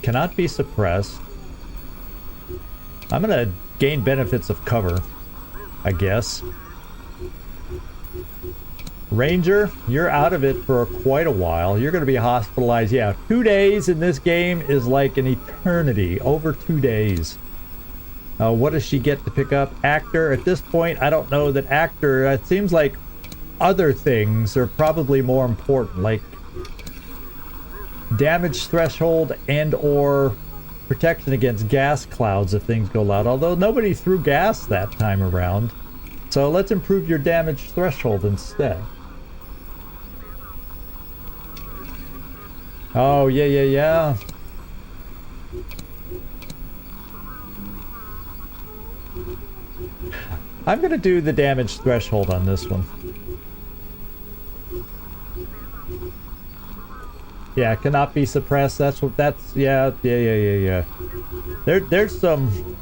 cannot be suppressed. I'm gonna gain benefits of cover, I guess. Ranger, you're out of it for quite a while. You're gonna be hospitalized. Yeah, 2 days in this game is like an eternity. Over 2 days. What does she get to pick up? Actor. At this point, I don't know that actor. It seems like other things are probably more important, like damage threshold and or protection against gas clouds if things go loud. Although nobody threw gas that time around. So let's improve your damage threshold instead. Oh, yeah. I'm gonna do the damage threshold on this one. Yeah, cannot be suppressed. Yeah. There's some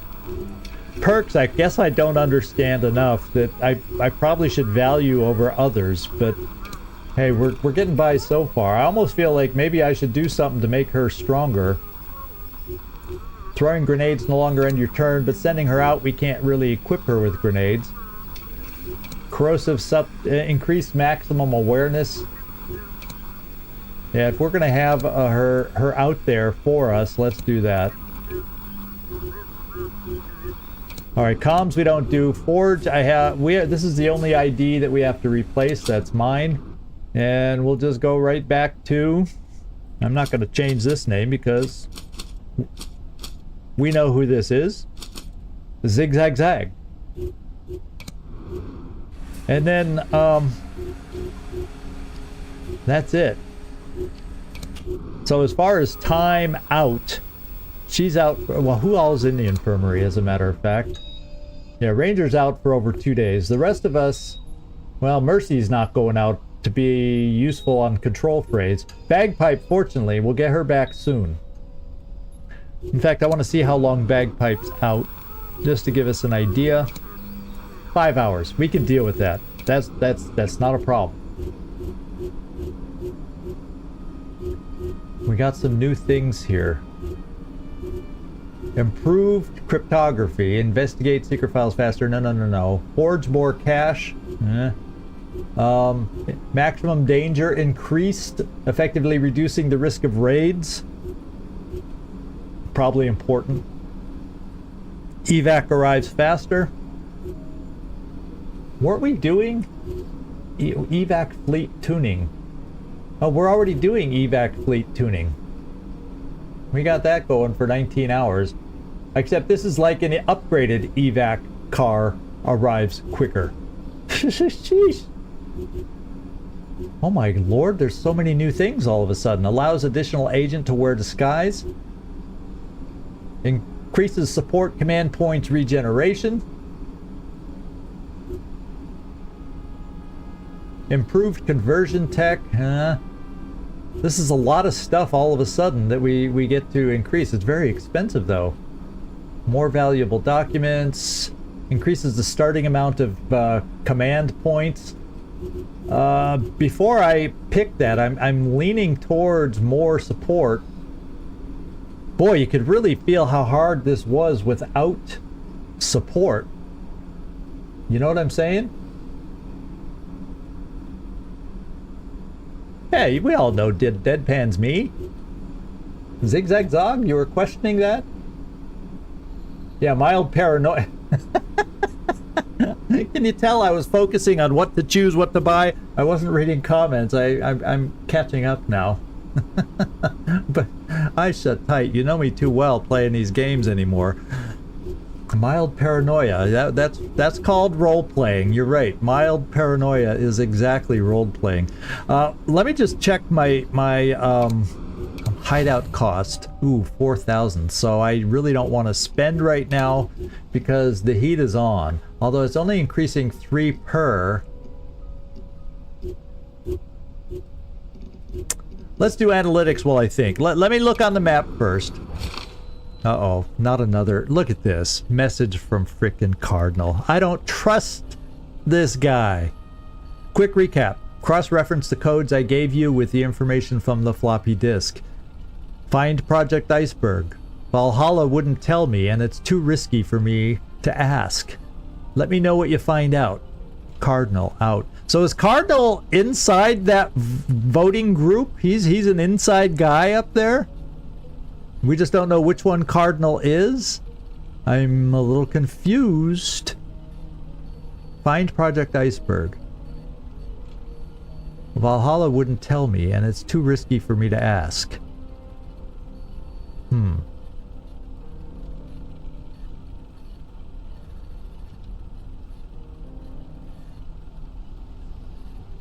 perks I guess I don't understand enough that I probably should value over others, but hey, we're getting by so far. I almost feel like maybe I should do something to make her stronger. Throwing grenades no longer end your turn, but sending her out, we can't really equip her with grenades. Corrosive increased maximum awareness. Yeah, if we're gonna have her out there for us, let's do that. All right, comms we don't do. Forge, this is the only ID that we have to replace. That's mine, and we'll just go right back to. I'm not gonna change this name because we know who this is. Zigzag Zag. And then, that's it. So as far as time out, she's out. Well, who all's in the infirmary, as a matter of fact? Yeah, Ranger's out for over 2 days. The rest of us, well, Mercy's not going out to be useful on control phrase. Bagpipe, fortunately, we'll get her back soon. In fact, I want to see how long Bagpipe's out, just to give us an idea. 5 hours. We can deal with that. That's not a problem. We got some new things here. Improved cryptography. Investigate secret files faster. No. Forge more cash. Maximum danger increased, effectively reducing the risk of raids. Probably important. Evac arrives faster. Weren't we doing evac fleet tuning? Oh, we're already doing evac fleet tuning. We got that going for 19 hours. Except this is like an upgraded evac car arrives quicker. Sheesh. Oh my lord, there's so many new things all of a sudden. Allows additional agent to wear disguise. Increases support command points regeneration. Improved conversion tech. This is a lot of stuff all of a sudden that we get to increase. It's very expensive though. More valuable documents. Increases the starting amount of command points. Before I pick that, I'm leaning towards more support. Boy, you could really feel how hard this was without support. You know what I'm saying? Hey, we all know Deadpan's me. Zigzag Zog, you were questioning that? Yeah, mild paranoia. Can you tell I was focusing on what to choose, what to buy? I wasn't reading comments. I'm catching up now. But I shut tight. You know me too well playing these games anymore. Mild paranoia. That's called role-playing. You're right. Mild paranoia is exactly role-playing. Let me just check my hideout cost. Ooh, 4,000. So I really don't want to spend right now because the heat is on. Although it's only increasing 3 per. Let's do analytics while I think. Let me look on the map first. Uh-oh, not another. Look at this. Message from frickin' Cardinal. I don't trust this guy. Quick recap. Cross-reference the codes I gave you with the information from the floppy disk. Find Project Iceberg. Valhalla wouldn't tell me, and it's too risky for me to ask. Let me know what you find out. Cardinal out. So is Cardinal inside that voting group? He's an inside guy up there? We just don't know which one Cardinal is? I'm a little confused. Find Project Iceberg. Valhalla wouldn't tell me, and it's too risky for me to ask.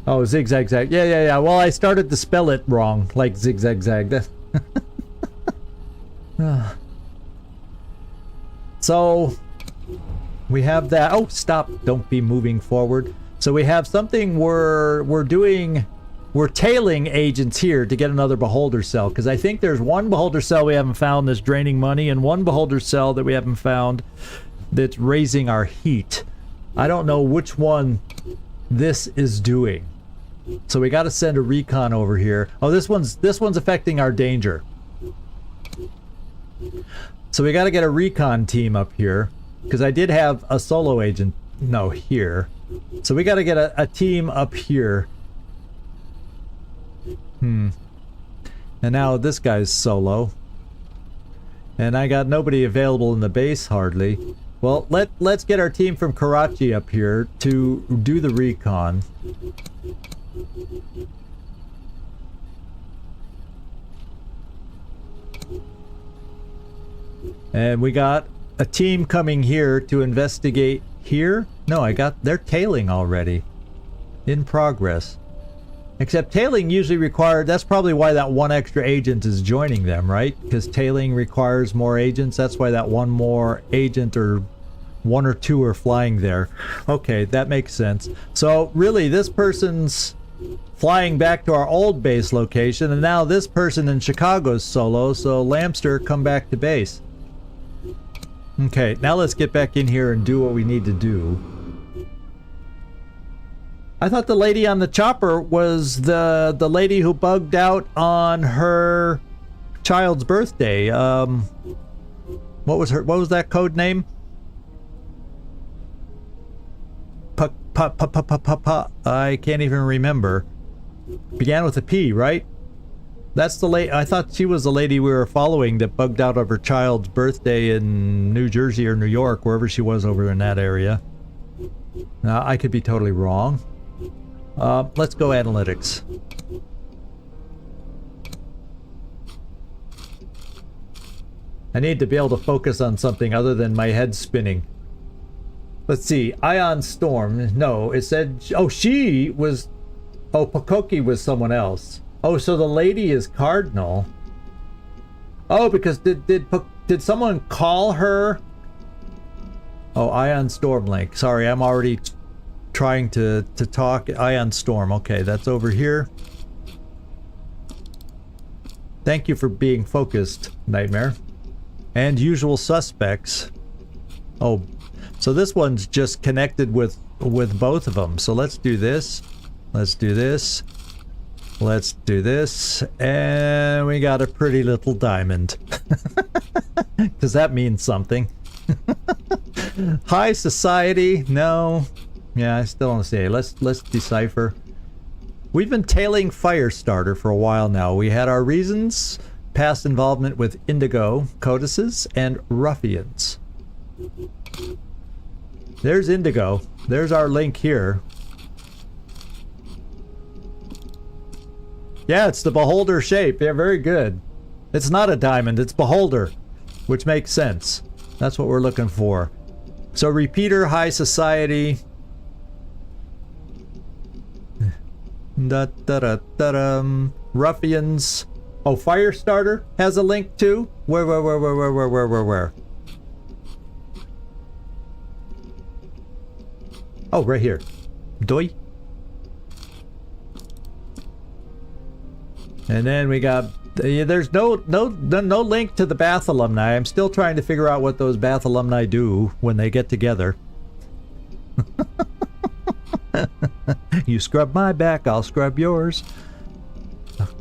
Oh, zigzag zag. Yeah. Well, I started to spell it wrong, like zigzag zag. So we have that. Oh, stop! Don't be moving forward. So we have something we're doing. We're tailing agents here to get another beholder cell, because I think there's one beholder cell we haven't found that's draining money, and one beholder cell that we haven't found that's raising our heat. I don't know which one this is doing. So we got to send a recon over here. Oh, this one's affecting our danger. So we got to get a recon team up here, because I did have a solo agent. No, here. So we got to get a team up here. And now this guy's solo. And I got nobody available in the base hardly. Well, let's get our team from Karachi up here to do the recon. And we got a team coming here to investigate here. No, they're tailing already. In progress. Except tailing usually required, that's probably why that one extra agent is joining them, right? Because tailing requires more agents. That's why that one more agent or one or two are flying there. Okay, that makes sense. So really, this person's flying back to our old base location, and now this person in Chicago's solo, so Lampster, come back to base. Okay, now let's get back in here and do what we need to do. I thought the lady on the chopper was the lady who bugged out on her child's birthday. What was that code name? I can't even remember. Began with a P, right? That's the lady. I thought she was the lady we were following that bugged out of her child's birthday in New Jersey or New York, wherever she was over in that area. Now, I could be totally wrong. Let's go analytics. I need to be able to focus on something other than my head spinning. Let's see. Ion Storm. No, it said... Oh, she was... Oh, Pokoki was someone else. Oh, so the lady is Cardinal. Oh, because did someone call her? Oh, Ion Storm link. Sorry, I'm already trying to talk. Ion Storm. Okay, that's over here. Thank you for being focused, Nightmare. And Usual Suspects. Oh, so this one's just connected with both of them. So let's do this. Let's do this. Let's do this. And we got a pretty little diamond. Does that mean something? High Society? No. Yeah, I still don't see it. Let's decipher. We've been tailing Firestarter for a while now. We had our reasons, past involvement with Indigo, Codices, and Ruffians. There's Indigo. There's our link here. Yeah, it's the beholder shape. Yeah, very good. It's not a diamond, it's beholder, which makes sense. That's what we're looking for. So repeater, high society. Ruffians. Oh, Firestarter has a link too? Where? Oh, right here. Doi. And then we got... there's no link to the Bath alumni. I'm still trying to figure out what those Bath alumni do when they get together. You scrub my back, I'll scrub yours.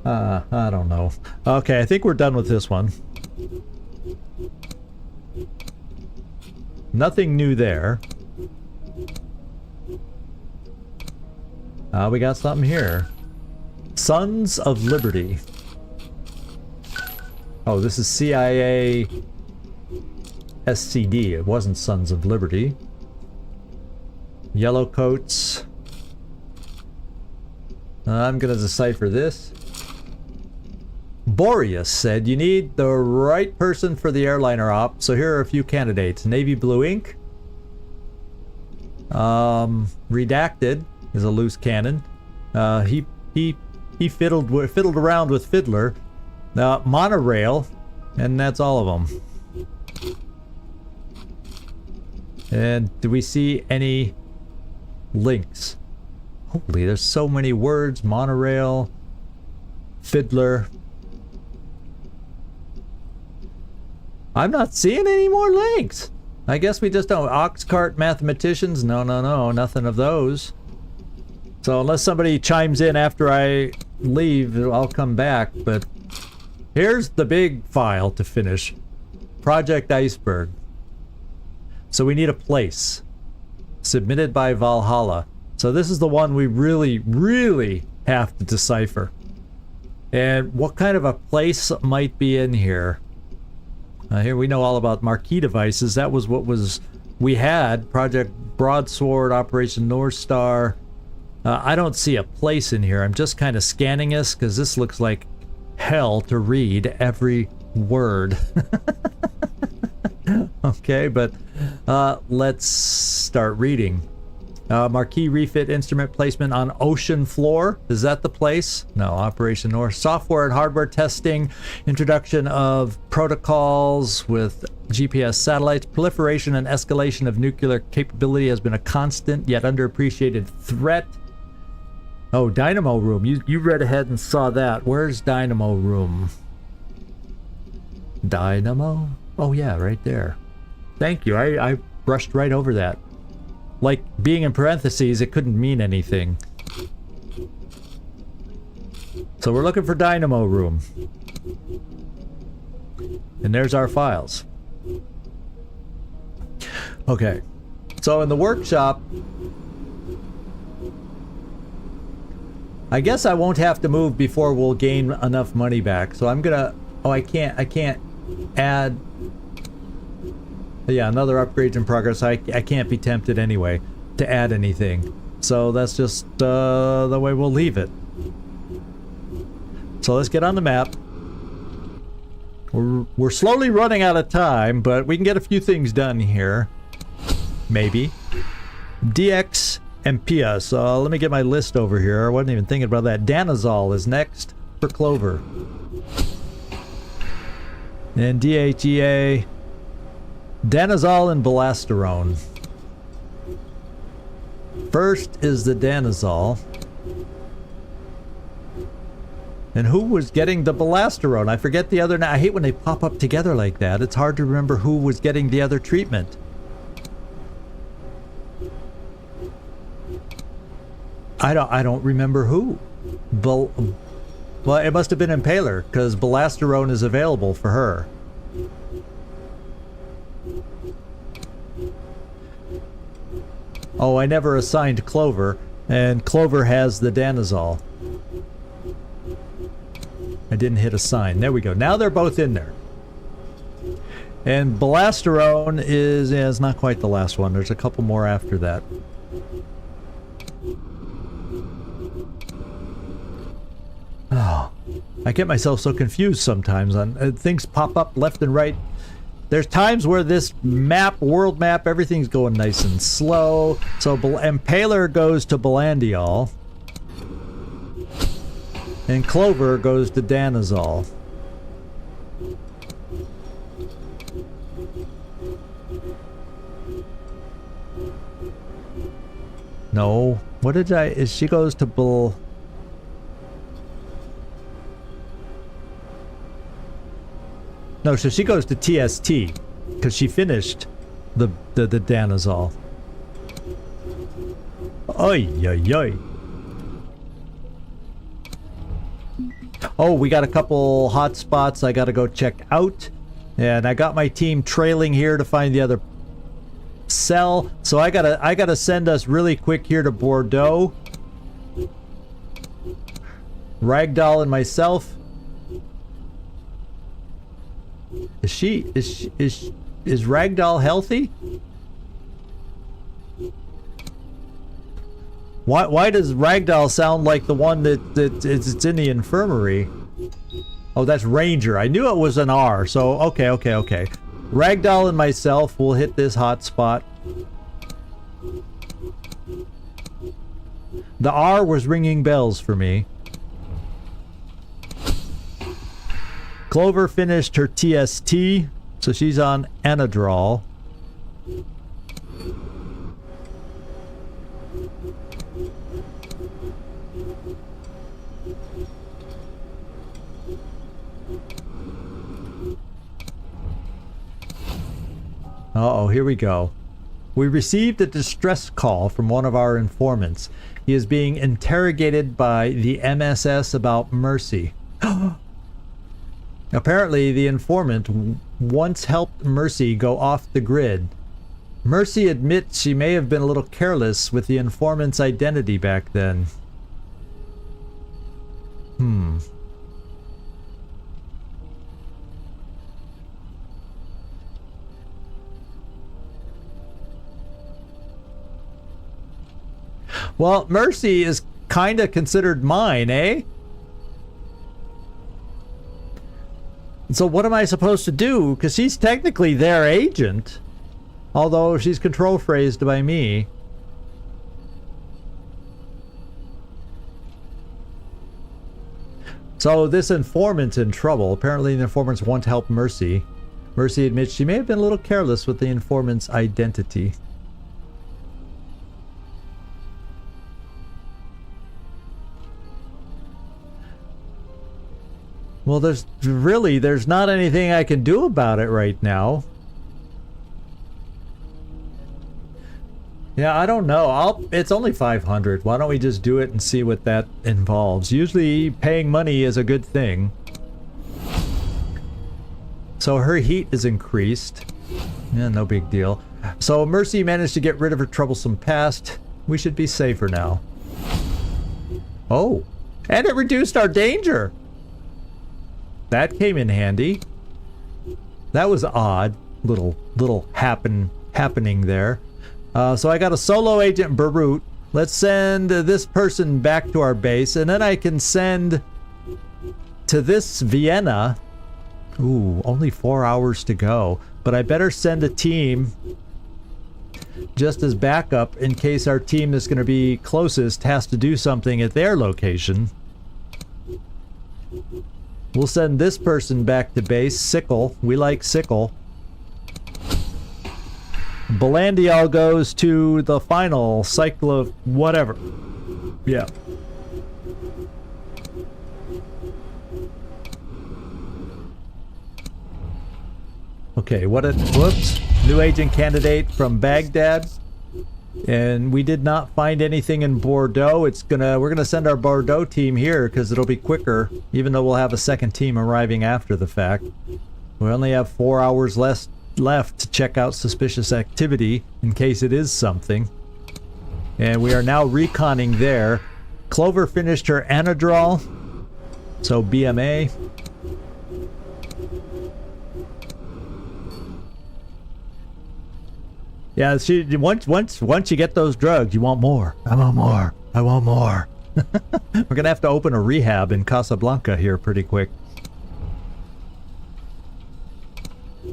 I don't know. Okay, I think we're done with this one. Nothing new there. We got something here. Sons of Liberty. Oh, this is CIA SCD. It wasn't Sons of Liberty. Yellow coats. I'm gonna decipher this. Boreas said you need the right person for the airliner op, so here are a few candidates. Navy Blue Ink. Redacted is a loose cannon. He fiddled around with Fiddler. Monorail, and that's all of them. And do we see any links? Holy, there's so many words. Monorail, Fiddler. I'm not seeing any more links. I guess we just don't. Oxcart mathematicians? No, nothing of those. So unless somebody chimes in after I leave, I'll come back. But here's the big file to finish. Project Iceberg. So we need a place. Submitted by Valhalla. So this is the one we really have to decipher. And what kind of a place might be in here? Here we know all about marquee devices. That was what we had. Project Broadsword, Operation North Star. I don't see a place in here. I'm just kind of scanning this because this looks like hell to read every word. Okay, but let's start reading. Marquee refit instrument placement on ocean floor. Is that the place? No. Operation North. Software and hardware testing. Introduction of protocols with GPS satellites. Proliferation and escalation of nuclear capability has been a constant yet underappreciated threat. Oh, Dynamo Room. You read ahead and saw that. Where's Dynamo Room? Dynamo? Oh yeah, right there. Thank you. I brushed right over that. Like being in parentheses, it couldn't mean anything. So we're looking for Dynamo Room. And there's our files. Okay. So in the workshop, I guess I won't have to move before we'll gain enough money back. So I'm gonna... Oh, I can't add... Yeah, another upgrade in progress. I can't be tempted anyway to add anything. So that's just the way we'll leave it. So let's get on the map. We're slowly running out of time, but we can get a few things done here. maybe. DX and Pia. So let me get my list over here. I wasn't even thinking about that. Danazol is next for Clover. And DHEA, Danazol and Belasterone. First is the Danazol. And who was getting the Belasterone? I forget the other. I hate when they pop up together like that. It's hard to remember who was getting the other treatment. I don't remember who. Well, it must have been Impaler, because Belasterone is available for her. Oh, I never assigned Clover, and Clover has the Danazol. I didn't hit assign. There we go. Now they're both in there. And Belasterone is, yeah, it's not quite the last one. There's a couple more after that. Oh, I get myself so confused sometimes on things pop up left and right. There's times where this map, world map, everything's going nice and slow. So Impaler goes to Belandiol. And Clover goes to Danazol. No. What did I... She goes to No, so she goes to TST. Because she finished the Danazol. Oy, oy, oy. Oh, we got a couple hot spots I gotta go check out. And I got my team trailing here to find the other cell. So I gotta send us really quick here to Bordeaux. Ragdoll and myself. Is Ragdoll healthy? Why does Ragdoll sound like the one it's in the infirmary? Oh, that's Ranger. I knew it was an R, so okay. Ragdoll and myself will hit this hot spot. The R was ringing bells for me. Clover finished her TST, so she's on Anadrol. Uh-oh, here we go. We received a distress call from one of our informants. He is being interrogated by the MSS about Mercy. Apparently, the informant once helped Mercy go off the grid. Mercy admits she may have been a little careless with the informant's identity back then. Well, Mercy is kinda considered mine, eh? So what am I supposed to do? Because she's technically their agent. Although she's control phrased by me. So this informant's in trouble. Apparently the informants want to help Mercy. Mercy admits she may have been a little careless with the informant's identity. Well, there's not anything I can do about it right now. Yeah, I don't know. It's only 500. Why don't we just do it and see what that involves? Usually paying money is a good thing. So her heat is increased. Yeah, no big deal. So Mercy managed to get rid of her troublesome past. We should be safer now. Oh, and it reduced our danger. That came in handy. That was odd. Little happening there. So I got a solo agent Barut. Let's send this person back to our base, and then I can send to this Vienna. Ooh, only 4 hours to go. But I better send a team just as backup in case our team that's going to be closest has to do something at their location. We'll send this person back to base. Sickle. We like Sickle. Belandial goes to the final cycle of whatever. Yeah. Okay, whoops. New agent candidate from Baghdad. And we did not find anything in Bordeaux. We're gonna send our Bordeaux team here because it'll be quicker, even though we'll have a second team arriving after the fact. We only have 4 hours left to check out suspicious activity in case it is something. And we are now reconning there. Clover finished her Anadrol, so BMA. Yeah, once you get those drugs, you want more. I want more. I want more. We're gonna have to open a rehab in Casablanca here pretty quick.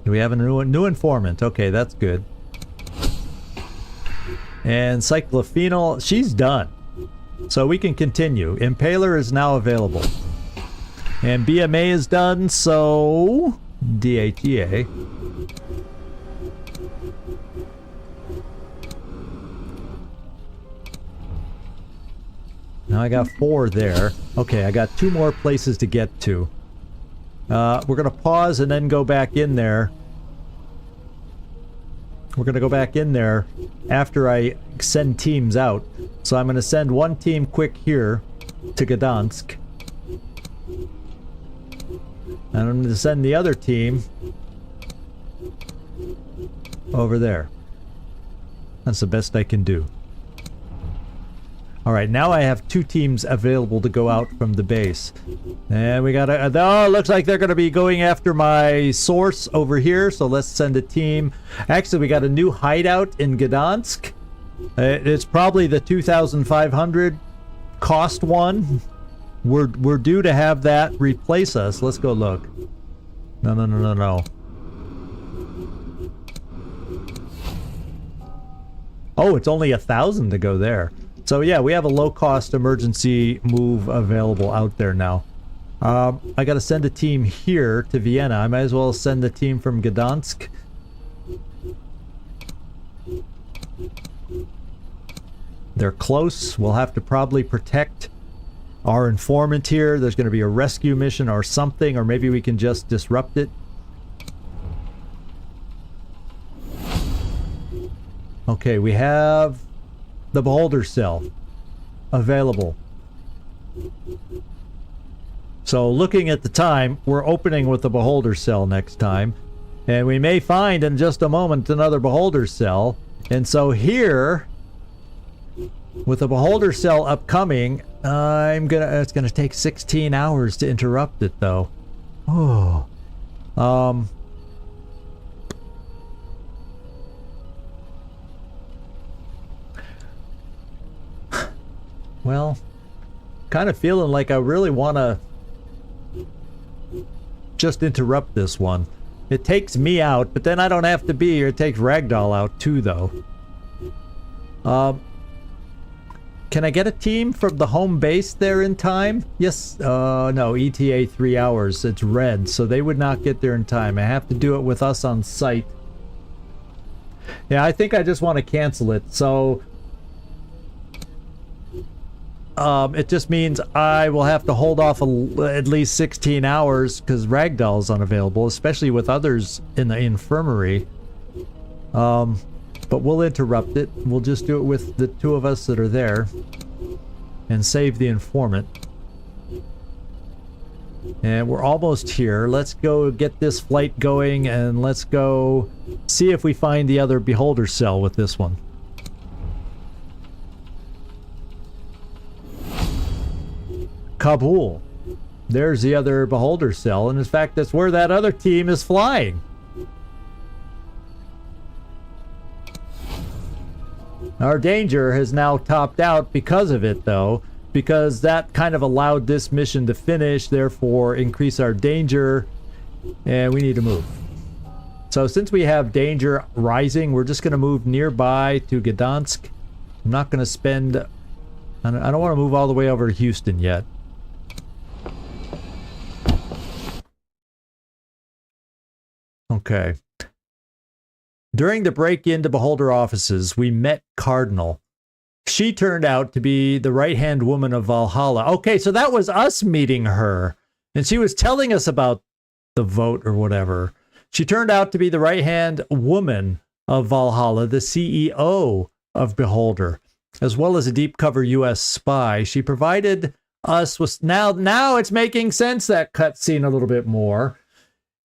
Do we have a new informant? Okay, that's good. And cyclophenol, she's done. So we can continue. Impaler is now available. And BMA is done, so DHEA. Now I got 4 there. Okay, I got 2 more places to get to. We're going to pause and then go back in there. We're going to go back in there after I send teams out. So I'm going to send one team quick here to Gdansk. And I'm going to send the other team over there. That's the best I can do. Alright, now I have 2 teams available to go out from the base. And we got a... Oh, looks like they're going to be going after my source over here, so let's send a team. Actually, we got a new hideout in Gdansk. It's probably the 2,500 cost one. We're due to have that replace us. Let's go look. No. Oh, it's only 1,000 to go there. So yeah, we have a low-cost emergency move available out there now. I gotta send a team here to Vienna. I might as well send a team from Gdansk. They're close. We'll have to probably protect our informant here. There's gonna be a rescue mission or something, or maybe we can just disrupt it. Okay, we have the beholder cell available. So looking at the time, we're opening with the beholder cell next time, and we may find in just a moment another beholder cell. And so here, with the beholder cell upcoming, it's gonna take 16 hours to interrupt it though. Oh. Well, kind of feeling like I really want to just interrupt this one. It takes me out, but then I don't have to be here. It takes Ragdoll out too, though. Can I get a team from the home base there in time? Yes. No, ETA 3 hours. It's red, so they would not get there in time. I have to do it with us on site. Yeah, I think I just want to cancel it, so... it just means I will have to hold off at least 16 hours because Ragdoll's unavailable, especially with others in the infirmary. But we'll interrupt it. We'll just do it with the 2 of us that are there and save the informant. And we're almost here. Let's go get this flight going and let's go see if we find the other beholder cell with this one. Kabul. There's the other beholder cell, and in fact that's where that other team is flying. Our danger has now topped out because of it though, because that kind of allowed this mission to finish, therefore increase our danger, and we need to move. So since we have danger rising, we're just going to move nearby to Gdansk. I'm not going to spend... I don't want to move all the way over to Houston yet. Okay. During the break-in to Beholder offices, we met Cardinal. She turned out to be the right-hand woman of Valhalla. Okay, so that was us meeting her. And she was telling us about the vote or whatever. She turned out to be the right-hand woman of Valhalla, the CEO of Beholder, as well as a deep-cover U.S. spy. She provided us with... Now it's making sense, that cutscene, a little bit more.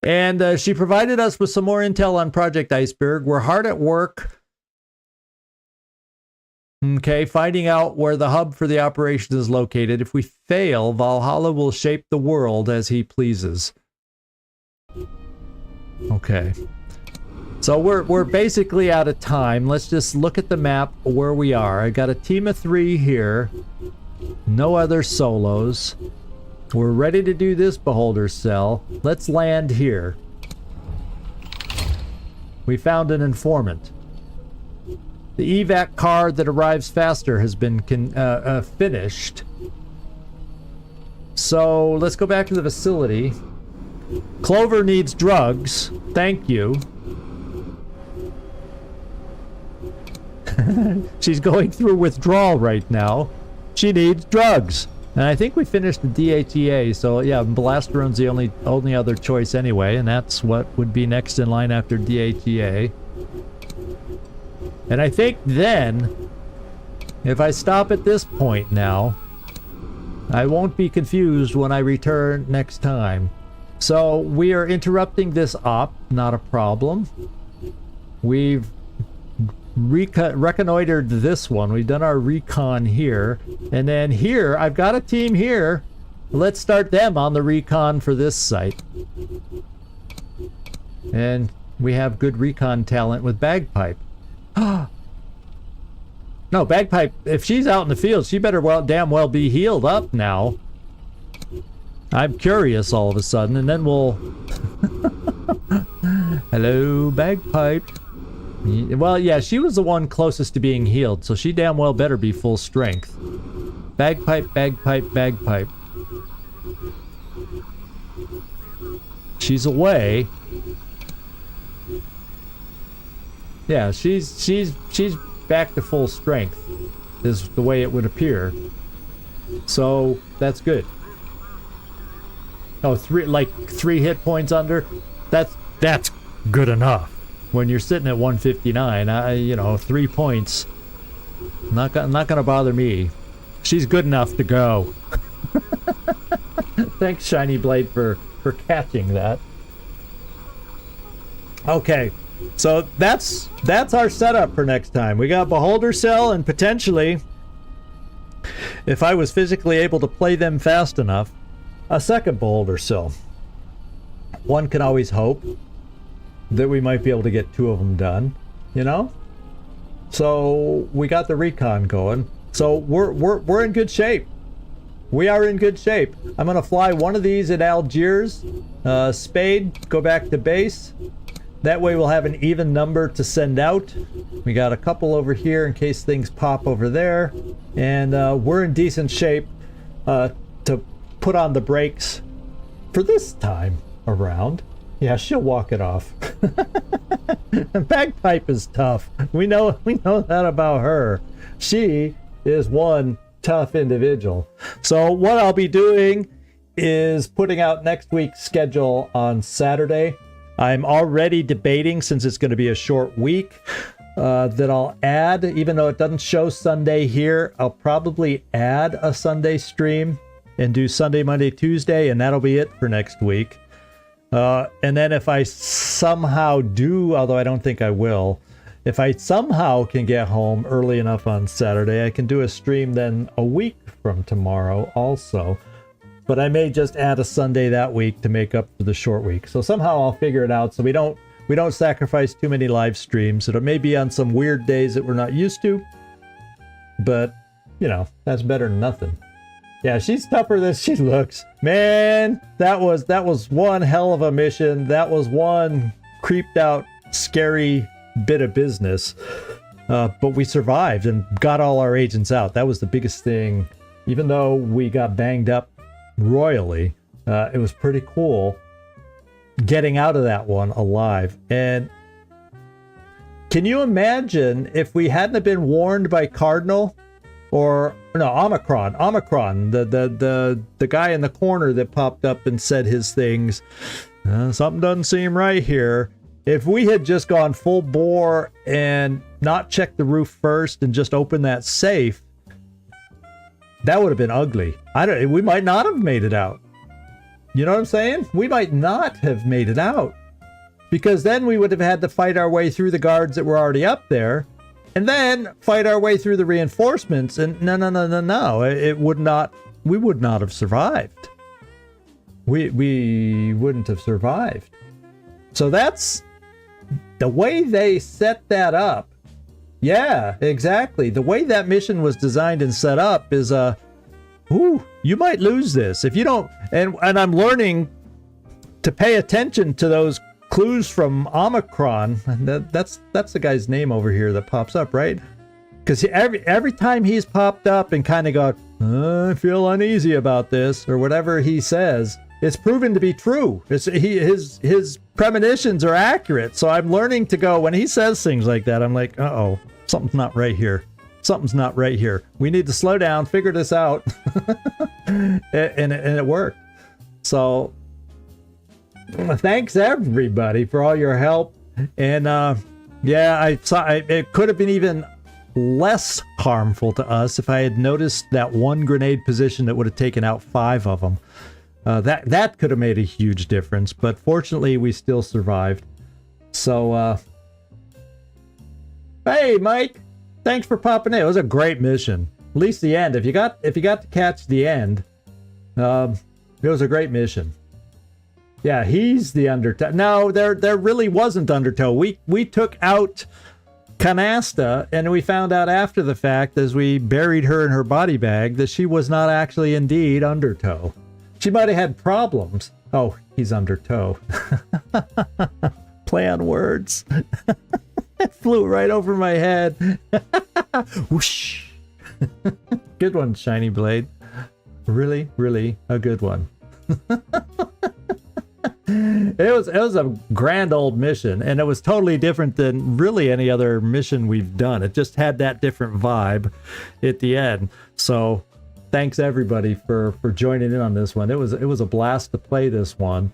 And she provided us with some more intel on Project Iceberg. We're hard at work, okay, finding out where the hub for the operation is located. If we fail, Valhalla will shape the world as he pleases. Okay. So we're basically out of time. Let's just look at the map where we are. I got a team of 3 here. No other solos. We're ready to do this Beholder cell. Let's land here. We found an informant. The evac car that arrives faster has been finished. So let's go back to the facility. Clover needs drugs. Thank you. She's going through withdrawal right now. She needs drugs. And I think we finished the DHEA, so yeah, Blasterone's the only other choice anyway, and that's what would be next in line after DHEA. And I think then, if I stop at this point now, I won't be confused when I return next time. So we are interrupting this op, not a problem. We've reconnoitered this one. We've done our recon here. And then here, I've got a team here. Let's start them on the recon for this site. And we have good recon talent with Bagpipe. No, Bagpipe, if she's out in the field, she better damn well be healed up now. I'm curious all of a sudden, and then we'll... Hello, Bagpipe. Well, yeah, she was the one closest to being healed, so she damn well better be full strength. Bagpipe, Bagpipe, Bagpipe. She's away. Yeah, she's back to full strength, is the way it would appear. So that's good. Oh, 3 hit points under. That's good enough. When you're sitting at 159, 3 points, not gonna bother me. She's good enough to go. Thanks, Shiny Blade, for catching that. Okay, so that's our setup for next time. We got Beholder Cell, and potentially, if I was physically able to play them fast enough, a second Beholder Cell. One can always hope that we might be able to get 2 of them done, you know? So we got the recon going. So we're in good shape. We are in good shape. I'm gonna fly one of these at Algiers, Spade, go back to base. That way we'll have an even number to send out. We got a couple over here in case things pop over there. And we're in decent shape to put on the brakes for this time around. Yeah, she'll walk it off. Bagpipe is tough. We know that about her. She is one tough individual. So what I'll be doing is putting out next week's schedule on Saturday. I'm already debating, since it's going to be a short week, that I'll add, even though it doesn't show Sunday here, I'll probably add a Sunday stream and do Sunday, Monday, Tuesday, and that'll be it for next week. And then if I somehow do, although I don't think I will, if I somehow can get home early enough on Saturday, I can do a stream then a week from tomorrow also. But I may just add a Sunday that week to make up for the short week. So somehow I'll figure it out so we don't sacrifice too many live streams. It may be on some weird days that we're not used to. But, that's better than nothing. Yeah, she's tougher than she looks. Man, that was one hell of a mission. That was one creeped out, scary bit of business. But we survived and got all our agents out. That was the biggest thing. Even though we got banged up royally, it was pretty cool getting out of that one alive. And can you imagine if we hadn't have been warned by Cardinal or no, Omicron, the guy in the corner that popped up and said his things. Something doesn't seem right here. If we had just gone full bore and not checked the roof first and just opened that safe, that would have been ugly. We might not have made it out. You know what I'm saying? We might not have made it out. Because then we would have had to fight our way through the guards that were already up there, and then fight our way through the reinforcements. And no. It would not. We would not have survived. We wouldn't have survived. So that's the way they set that up. Yeah, exactly. The way that mission was designed and set up is you might lose this if you don't. And I'm learning to pay attention to those clues from Omicron. That's the guy's name over here that pops up, right? Because every time he's popped up and kind of gone, I feel uneasy about this, or whatever he says, it's proven to be true. His premonitions are accurate. So I'm learning to go, when he says things like that, I'm like, uh-oh, something's not right here. Something's not right here. We need to slow down, figure this out. and it worked. So thanks everybody for all your help. And yeah, it could have been even less harmful to us if I had noticed that one grenade position that would have taken out 5 of them. That could have made a huge difference, but fortunately we still survived. So hey Mike, thanks for popping in. It was a great mission. At least the end. If you got to catch the end, it was a great mission. Yeah, he's the Undertow. No, there really wasn't Undertow. We took out Canasta, and we found out after the fact, as we buried her in her body bag, that she was not actually indeed Undertow. She might have had problems. Oh, he's Undertow. Play on words. It flew right over my head. Whoosh. Good one, Shiny Blade. Really, really a good one. It was a grand old mission, and it was totally different than really any other mission we've done. It just had that different vibe at the end. So thanks everybody for joining in on this one. It was a blast to play this one.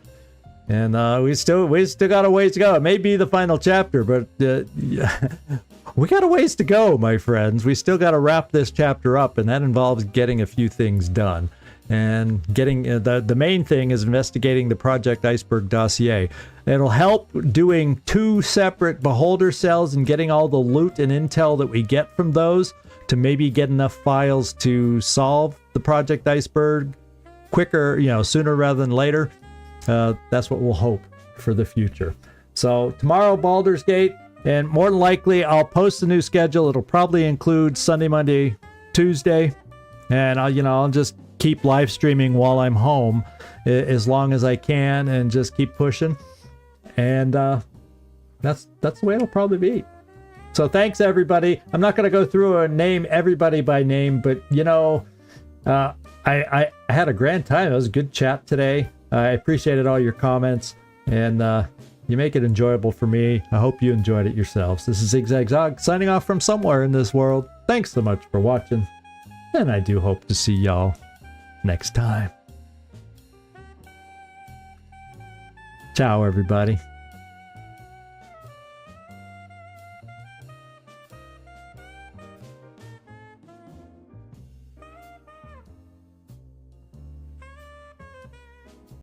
And we still got a ways to go. It may be the final chapter, but we got a ways to go, my friends. We still got to wrap this chapter up, and that involves getting a few things done. And getting the main thing is investigating the Project Iceberg dossier. It'll help doing 2 separate beholder cells and getting all the loot and intel that we get from those to maybe get enough files to solve the Project Iceberg quicker, sooner rather than later. That's what we'll hope for the future. So tomorrow, Baldur's Gate, and more than likely I'll post a new schedule. It'll probably include Sunday, Monday, Tuesday, and I'll just keep live streaming while I'm home as long as I can, and just keep pushing. And that's the way it'll probably be. So thanks everybody. I'm not going to go through and name everybody by name, but I had a grand time. It was a good chat today. I appreciated all your comments, and you make it enjoyable for me. I hope you enjoyed it yourselves. This is Zigzag signing off from somewhere in this world. Thanks so much for watching, and I do hope to see y'all next time. Ciao, everybody.